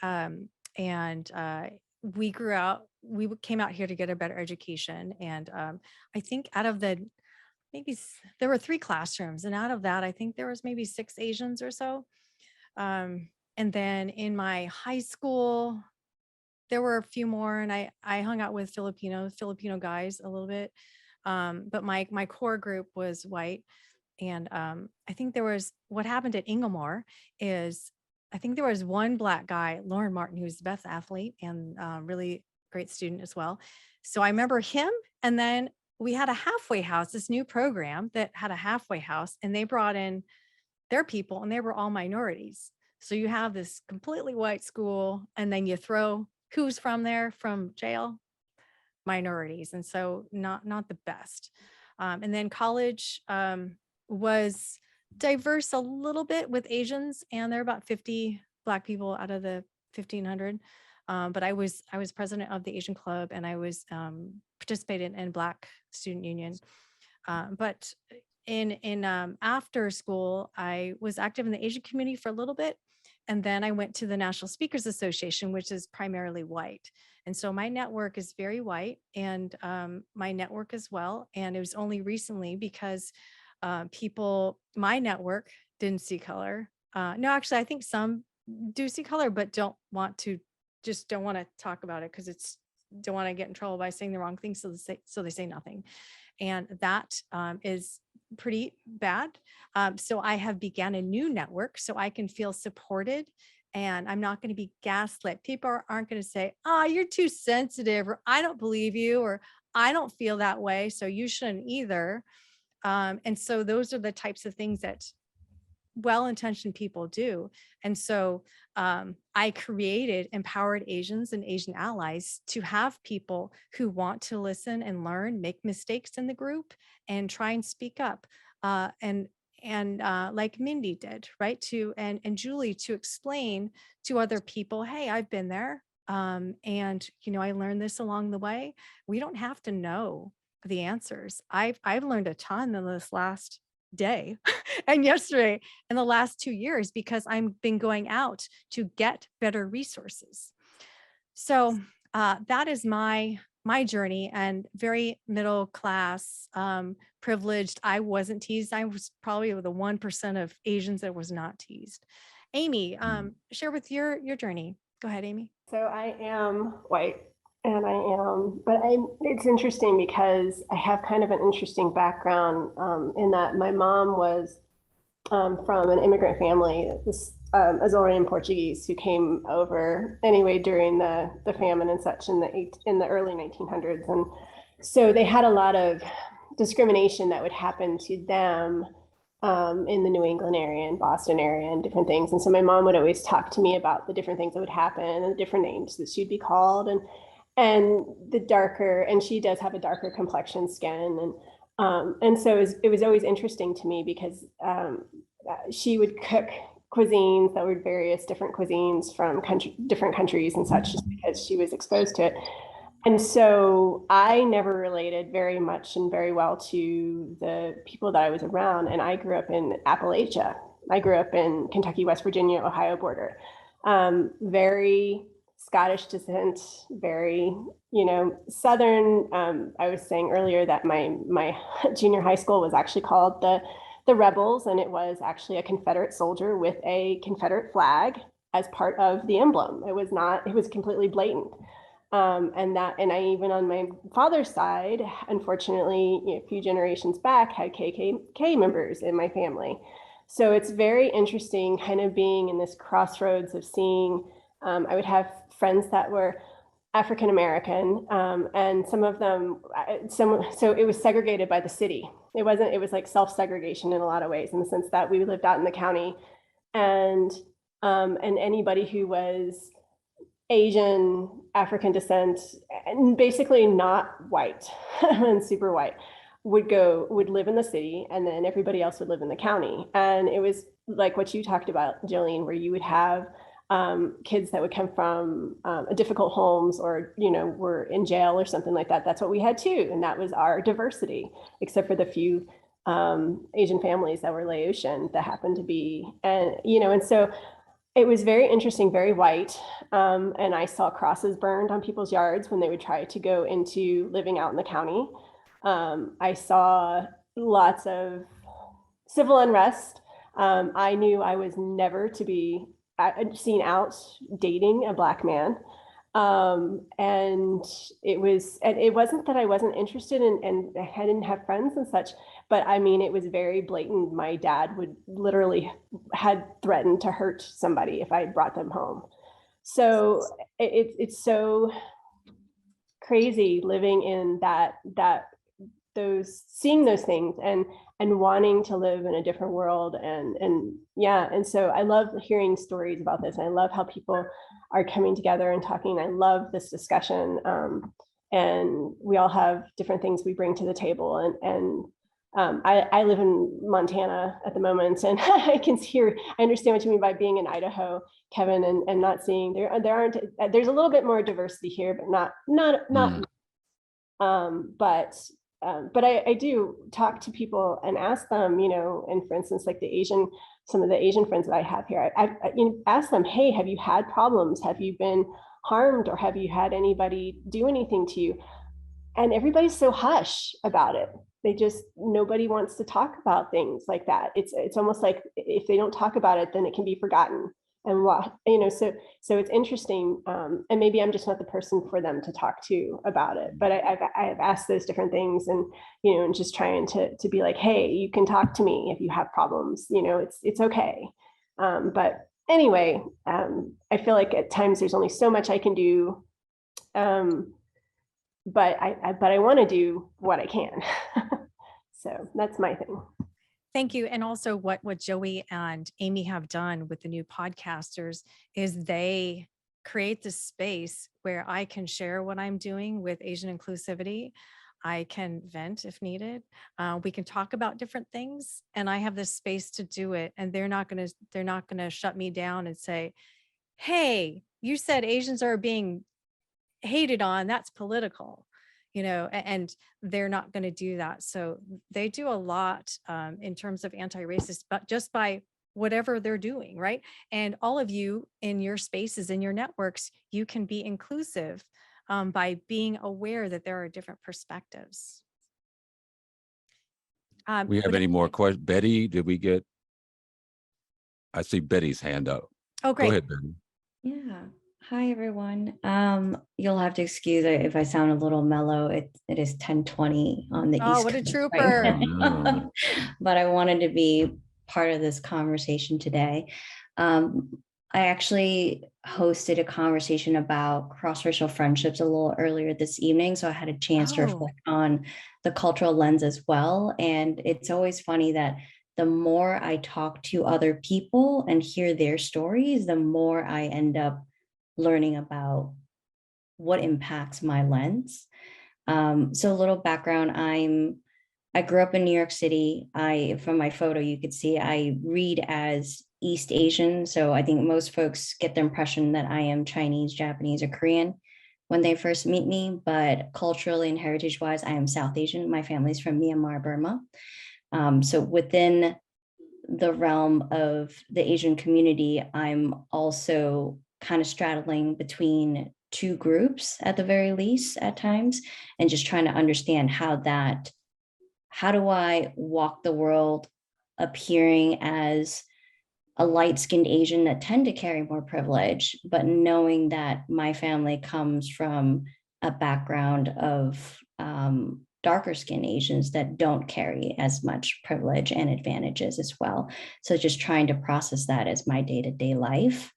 and we came out here to get a better education. And I think out of there were 3 classrooms, and out of that, I think there was maybe 6 Asians or so. And then in my high school, there were a few more, and I hung out with Filipino guys a little bit. But my core group was white. And I think what happened at Inglemoor is, I think there was one Black guy, Lauren Martin, who was the best athlete and really great student as well. So I remember him. And then we had a halfway house, this new program that had a halfway house, and they brought in their people, and they were all minorities. So you have this completely white school, and then you throw who's from jail, minorities. And so not the best. And then college was diverse a little bit with Asians, and there are about 50 Black people out of the 1,500. But I was president of the Asian Club, and I was participated in Black Student Union. But in after school, I was active in the Asian community for a little bit, and then I went to the National Speakers Association, which is primarily white. And so my network is very white, and my network as well. And it was only recently because my network didn't see color. No, actually, I think some do see color, but don't want to talk about it, because don't want to get in trouble by saying the wrong thing. So they say nothing. And that is pretty bad. So I have began a new network so I can feel supported, and I'm not going to be gaslit. People aren't going to say, "Oh, you're too sensitive," or "I don't believe you," or "I don't feel that way, so you shouldn't either." And so those are the types of things that well-intentioned people do. And so I created Empowered Asians and Asian Allies to have people who want to listen and learn, make mistakes in the group, and try and speak up. And like Mindy did, right? And Julie, to explain to other people, hey, I've been there. And, I learned this along the way. We don't have to know the answers. I've learned a ton in this last day and yesterday in the last 2 years because I've been going out to get better resources. So that is my journey, and very middle class, privileged. I wasn't teased. I was probably the 1% of Asians that was not teased. Amy, share with your journey. Go ahead, Amy. So I am white, and it's interesting because I have kind of an interesting background in that my mom was from an immigrant family, this Azorean Portuguese who came over anyway during the famine and such in the early 1900s. And so they had a lot of discrimination that would happen to them in the New England area and Boston area and different things. And so my mom would always talk to me about the different things that would happen and the different names that she'd be called, and the darker, and she does have a darker complexion skin. And so it was always interesting to me because she would cook cuisines that were various different cuisines from different countries and such, just because she was exposed to it. And so I never related very much and very well to the people that I was around. And I grew up in Appalachia. I grew up in Kentucky, West Virginia, Ohio border. Very Scottish descent, very, Southern. I was saying earlier that my junior high school was actually called the Rebels, and it was actually a Confederate soldier with a Confederate flag as part of the emblem. It was completely blatant. And I even on my father's side, unfortunately, a few generations back, had KKK members in my family. So it's very interesting kind of being in this crossroads of seeing, I would have friends that were African American, and some of them, so it was segregated by the city. It was like self-segregation in a lot of ways, in the sense that we lived out in the county, and anybody who was Asian, African descent, and basically not white and super white would live in the city, and then everybody else would live in the county. And it was like what you talked about, Jolene, where you would have kids that would come from difficult homes, or were in jail or something like that. That's what we had too, and that was our diversity, except for the few Asian families that were Laotian that happened to be, and so it was very interesting, very white. And I saw crosses burned on people's yards when they would try to go into living out in the county. I saw lots of civil unrest. I knew I was never to be seen out dating a Black man. And it wasn't that I wasn't interested in, and I didn't have friends and such, but I mean, it was very blatant. My dad would literally had threatened to hurt somebody if I brought them home. So it's so crazy living in seeing those things and wanting to live in a different world. And so I love hearing stories about this. And I love how people are coming together and talking. I love this discussion. And we all have different things we bring to the table. I live in Montana at the moment, and I understand what you mean by being in Idaho, Kevin, and not seeing there's a little bit more diversity here, but not. But I do talk to people and ask them, and for instance, like some of the Asian friends that I have here, I ask them, hey, have you had problems? Have you been harmed, or have you had anybody do anything to you? And everybody's so hush about it. Nobody wants to talk about things like that. It's almost like if they don't talk about it, then it can be forgotten. And so it's interesting. And maybe I'm just not the person for them to talk to about it, but I've asked those different things, and, and just trying to be like, hey, you can talk to me if you have problems, it's okay. But anyway, I feel like at times there's only so much I can do. But I want to do what I can. So that's my thing. Thank you. And also what Joey and Amy have done with the new podcasters is they create this space where I can share what I'm doing with Asian inclusivity. I can vent if needed. We can talk about different things, and I have this space to do it. And they're not going to shut me down and say, hey, you said Asians are being hated on, that's political, and they're not going to do that. So they do a lot in terms of anti-racist, but just by whatever they're doing, right? And all of you in your spaces, in your networks, you can be inclusive by being aware that there are different perspectives. We have any more questions? Betty, did we get? I see Betty's hand up. Oh, great. Go ahead, Betty. Yeah. Hi, everyone. You'll have to excuse it if I sound a little mellow. It is 10:20 on the East Oh, what a Coast trooper. right now. But I wanted to be part of this conversation today. I actually hosted a conversation about cross-racial friendships a little earlier this evening, so I had a chance to reflect on the cultural lens as well. And it's always funny that the more I talk to other people and hear their stories, the more I end up learning about what impacts my lens. So a little background, I grew up in New York City. From my photo, you could see I read as East Asian. So I think most folks get the impression that I am Chinese, Japanese, or Korean when they first meet me, but culturally and heritage-wise, I am South Asian. My family's from Myanmar, Burma. So within the realm of the Asian community, I'm also kind of straddling between two groups at the very least at times, and just trying to understand how do I walk the world appearing as a light-skinned Asian that tend to carry more privilege, but knowing that my family comes from a background of darker skinned Asians that don't carry as much privilege and advantages as well. So just trying to process that as my day-to-day life.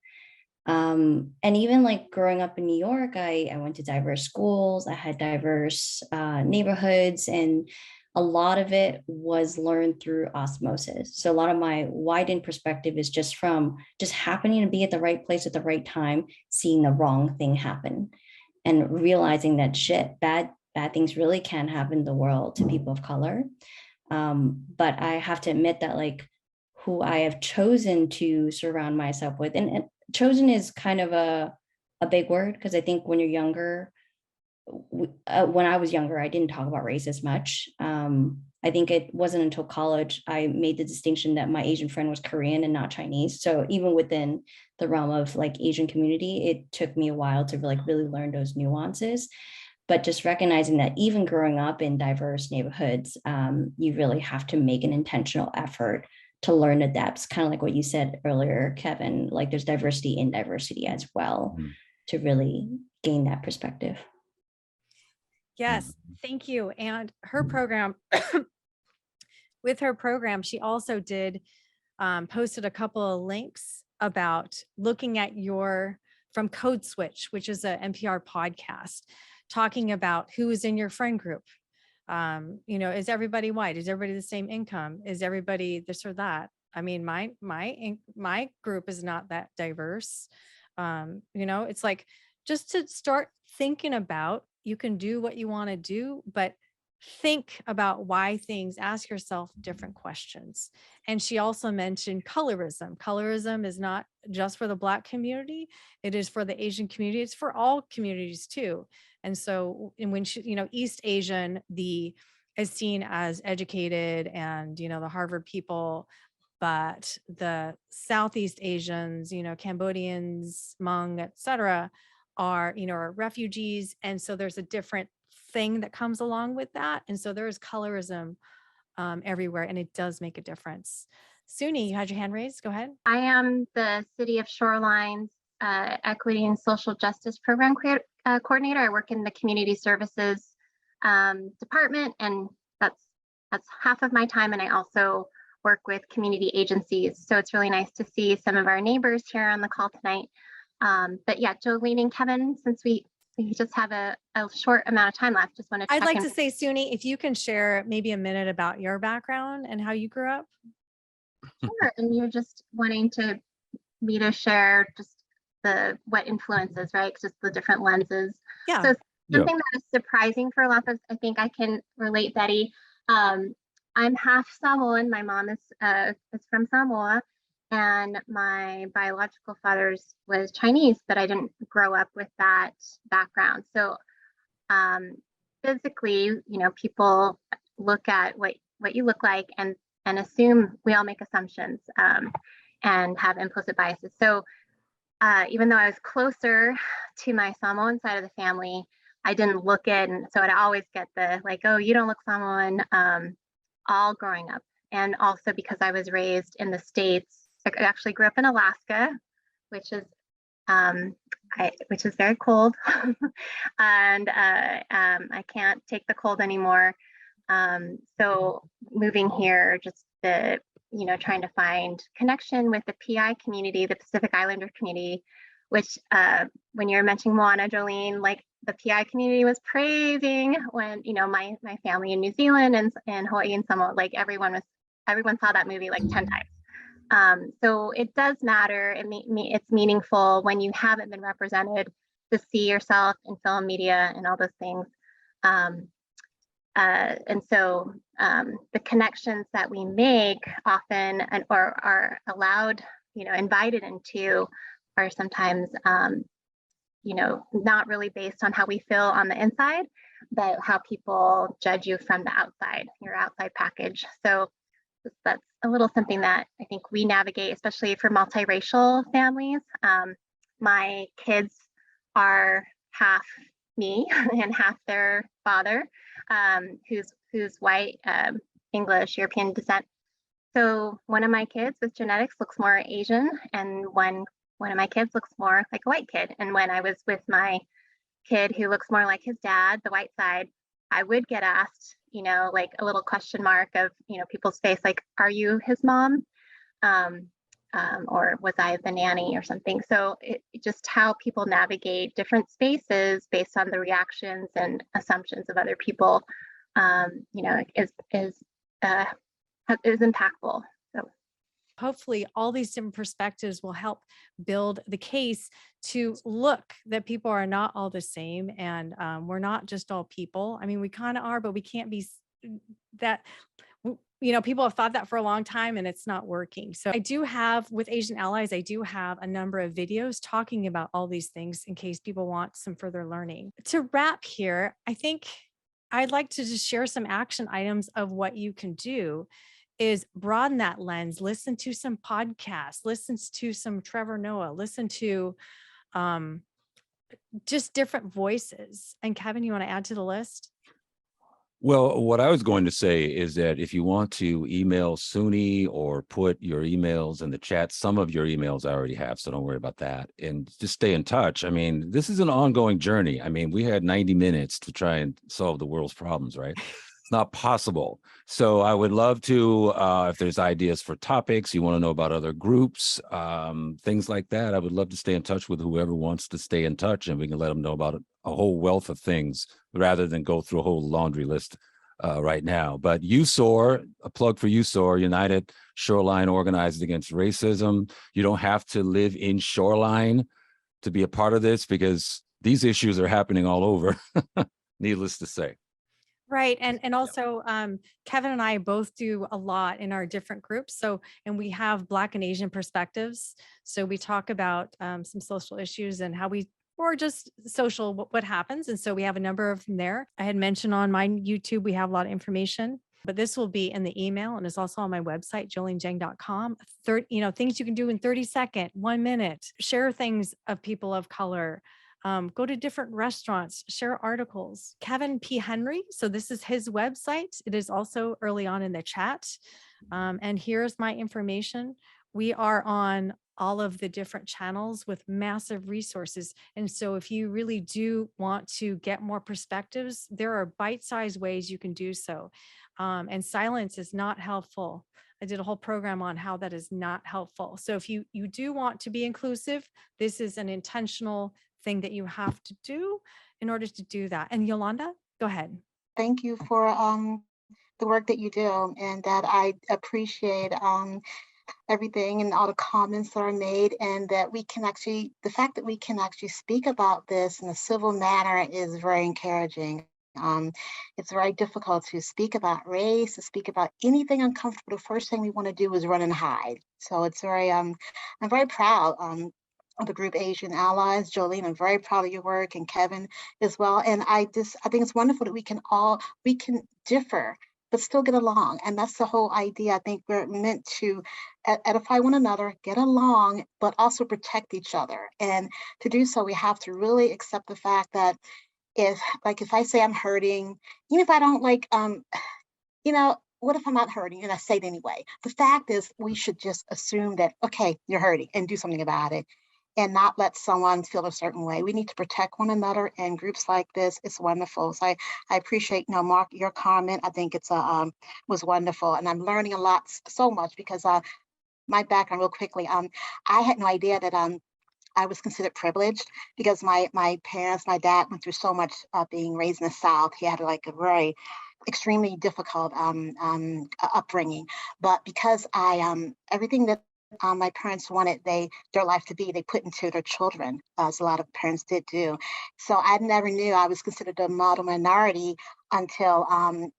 And even like growing up in New York, I went to diverse schools, I had diverse neighborhoods, and a lot of it was learned through osmosis. So a lot of my widen perspective is just from just happening to be at the right place at the right time, seeing the wrong thing happen and realizing that bad things really can happen in the world to people of color. But I have to admit that like who I have chosen to surround myself with, and chosen is kind of a big word, because I think when you're younger, when I was younger, I didn't talk about race as much. I think it wasn't until college I made the distinction that my Asian friend was Korean and not Chinese. So even within the realm of like Asian community, it took me a while to like really learn those nuances. But just recognizing that even growing up in diverse neighborhoods, you really have to make an intentional effort to learn the depths, kind of like what you said earlier, Kevin, like there's diversity in diversity as well, to really gain that perspective. Yes, thank you. And her program, with her program, she also did posted a couple of links about looking at from Code Switch, which is an NPR podcast, talking about who is in your friend group. Is everybody white? Is everybody the same income? Is everybody this or that? I mean, my group is not that diverse. It's like just to start thinking about, you can do what you want to do, but think about why things, ask yourself different questions. And she also mentioned colorism. Colorism is not just for the Black community. It is for the Asian community. It's for all communities too. And so when East Asian, is seen as educated and, the Harvard people, but the Southeast Asians, Cambodians, Hmong, et cetera, are refugees. And so there's a different thing that comes along with that. And so there is colorism everywhere, and it does make a difference. Suni, you had your hand raised. Go ahead. I am the City of Shoreline's Equity and Social Justice Program Coordinator. I work in the Community Services Department, and that's half of my time. And I also work with community agencies. So it's really nice to see some of our neighbors here on the call tonight. But yeah, Jolene and Kevin, since we just have a short amount of time left, just want to I'd like to say, Suni, if you can share maybe a minute about your background and how you grew up. Sure. And you're just wanting me to share just what influences, right? Just the different lenses. Yeah. So something that is surprising for a lot of us, I think I can relate, Betty. I'm half Samoan. My mom is from Samoa, And my biological father's was Chinese, but I didn't grow up with that background. So physically, you know, people look at what you look like and assume, we all make assumptions and have implicit biases. So even though I was closer to my Samoan side of the family, I didn't look it. And so I'd always get the like, oh, you don't look Samoan, all growing up. And also because I was raised in the States, I actually grew up in Alaska, which is which is very cold, and I can't take the cold anymore. So moving here, just the, you know, trying to find connection with the PI community, the Pacific Islander community, which when you're mentioning Moana, Jolene, like the PI community was praising when, you know, my family in New Zealand and Hawaii and Samoa, like everyone saw that movie like 10 times. So it does matter. It's meaningful when you haven't been represented to see yourself in film, media, and all those things. And so the connections that we make often or are allowed, you know, invited into, are sometimes, you know, not really based on how we feel on the inside, but how people judge you from the outside, your outside package. So that's a little something that I think we navigate, especially for multiracial families. My kids are half me and half their father, who's white, English, European descent. So one of my kids with genetics looks more Asian, and one of my kids looks more like a white kid. And when I was with my kid who looks more like his dad, the white side, I would get asked, you know, like a little question mark of, you know, people's face, like, are you his mom? Or was I the nanny or something? So it just how people navigate different spaces based on the reactions and assumptions of other people, you know, is impactful. So hopefully all these different perspectives will help build the case to look that people are not all the same, and we're not just all people. I mean, we kind of are, but we can't be that. You know, people have thought that for a long time and it's not working. So I do have, with Asian Allies, I do have a number of videos talking about all these things in case people want some further learning. To wrap here, I think I'd like to just share some action items of what you can do is broaden that lens, listen to some podcasts, listen to some Trevor Noah, listen to just different voices. And Kevin, you want to add to the list? Well, what I was going to say is that if you want to email SUNY or put your emails in the chat, some of your emails I already have, so don't worry about that. And just stay in touch. I mean, this is an ongoing journey. I mean, we had 90 minutes to try and solve the world's problems, right? It's not possible. So I would love to, if there's ideas for topics, you want to know about other groups, things like that, I would love to stay in touch with whoever wants to stay in touch, and we can let them know about a whole wealth of things rather than go through a whole laundry list right now. But USOR, a plug for USOR, United Shoreline Organized Against Racism. You don't have to live in Shoreline to be a part of this, because these issues are happening all over, needless to say. Right. And also Kevin and I both do a lot in our different groups. So, and we have Black and Asian perspectives. So we talk about some social issues and how we, or just social, what happens. And so we have a number of them there. I had mentioned on my YouTube, we have a lot of information, but this will be in the email and it's also on my website, jolenejang.com. You know, things you can do in 30 seconds, 1 minute, share things of people of color. Go to different restaurants, share articles. Kevin P. Henry, so this is his website. It is also early on in the chat. And here's my information. We are on all of the different channels with massive resources. And so if you really do want to get more perspectives, there are bite-sized ways you can do so. And silence is not helpful. I did a whole program on how that is not helpful. So if you do want to be inclusive, this is an intentional thing that you have to do in order to do that. And Yolanda, go ahead. Thank you for the work that you do, and that I appreciate everything and all the comments that are made, and that we can actually, the fact that we can actually speak about this in a civil manner is very encouraging. It's very difficult to speak about race, to speak about anything uncomfortable. The first thing we want to do is run and hide. So it's very, I'm very proud of the group Asian Allies. Jolene, I'm very proud of your work, and Kevin as well. And I think it's wonderful that we can differ, but still get along. And that's the whole idea. I think we're meant to edify one another, get along, but also protect each other. And to do so, we have to really accept the fact that if I say I'm hurting, even if I don't what if I'm not hurting and I say it anyway? The fact is, we should just assume that, okay, you're hurting and do something about it, and not let someone feel a certain way. We need to protect one another, and groups like this, it's wonderful. So I appreciate, Mark, your comment. I think it's was wonderful, and I'm learning a lot, so much, because my background, real quickly, I had no idea that I was considered privileged, because my parents, my dad went through so much being raised in the South. He had like a very extremely difficult upbringing, but because everything that my parents wanted their life to be, they put into their children, as a lot of parents did do. So I never knew I was considered a model minority until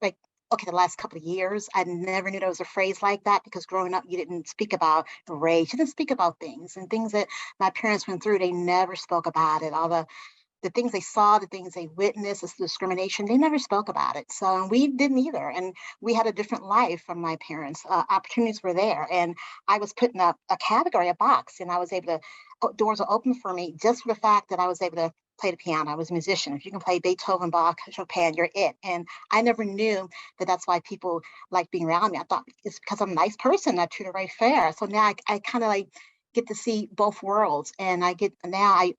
the last couple of years. I never knew there was a phrase like that, because growing up, you didn't speak about race, you didn't speak about things that my parents went through. They never spoke about it. All the things they saw, the things they witnessed, the discrimination, they never spoke about it. So we didn't either. And we had a different life from my parents. Opportunities were there. And I was put in a category, a box, and I was able to, doors were open for me just for the fact that I was able to play the piano. I was a musician. If you can play Beethoven, Bach, Chopin, you're it. And I never knew that that's why people like being around me. I thought it's because I'm a nice person, I treat her right fair. So now I kind of get to see both worlds, and I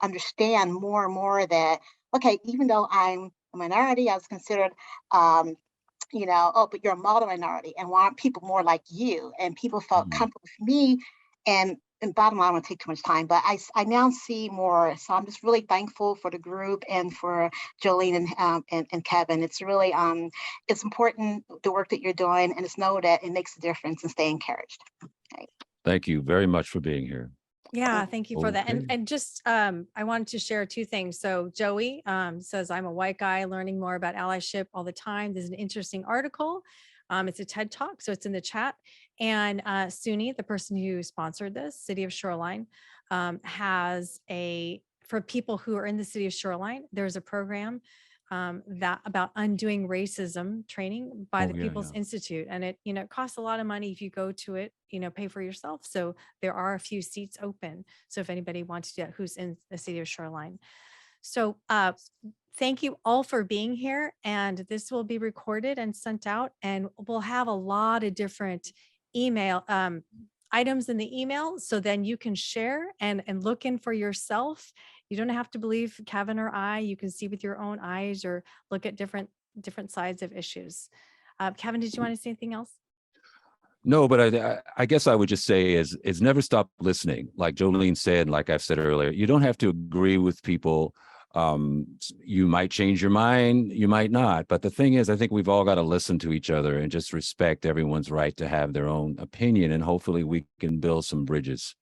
understand more and more that, okay, even though I'm a minority, I was considered but you're a model minority, and why aren't people more like you? And people felt comfortable with me. And bottom line, I won't take too much time, but I now see more. So I'm just really thankful for the group and for Jolene and Kevin. It's really it's important, the work that you're doing, and it's know that it makes a difference, and stay encouraged. Okay. Thank you very much for being here. Yeah, thank you for that. Okay. And just I wanted to share two things. So Joey says, I'm a white guy learning more about allyship all the time. There's an interesting article. It's a TED Talk, so it's in the chat. And Suni, the person who sponsored this, City of Shoreline, has for people who are in the city of Shoreline, there's a program that about undoing racism training by the People's Institute. And it, it costs a lot of money if you go to it, pay for yourself. So there are a few seats open. So if anybody wants to do that, who's in the city of Shoreline. So thank you all for being here. And this will be recorded and sent out, and we'll have a lot of different email items in the email. So then you can share and look in for yourself. You don't have to believe Kevin or I. You can see with your own eyes or look at different sides of issues. Kevin, did you want to say anything else? No, but I guess I would just say is never stop listening. Like Jolene said, like I've said earlier, you don't have to agree with people. You might change your mind, you might not. But the thing is, I think we've all got to listen to each other and just respect everyone's right to have their own opinion. And hopefully we can build some bridges.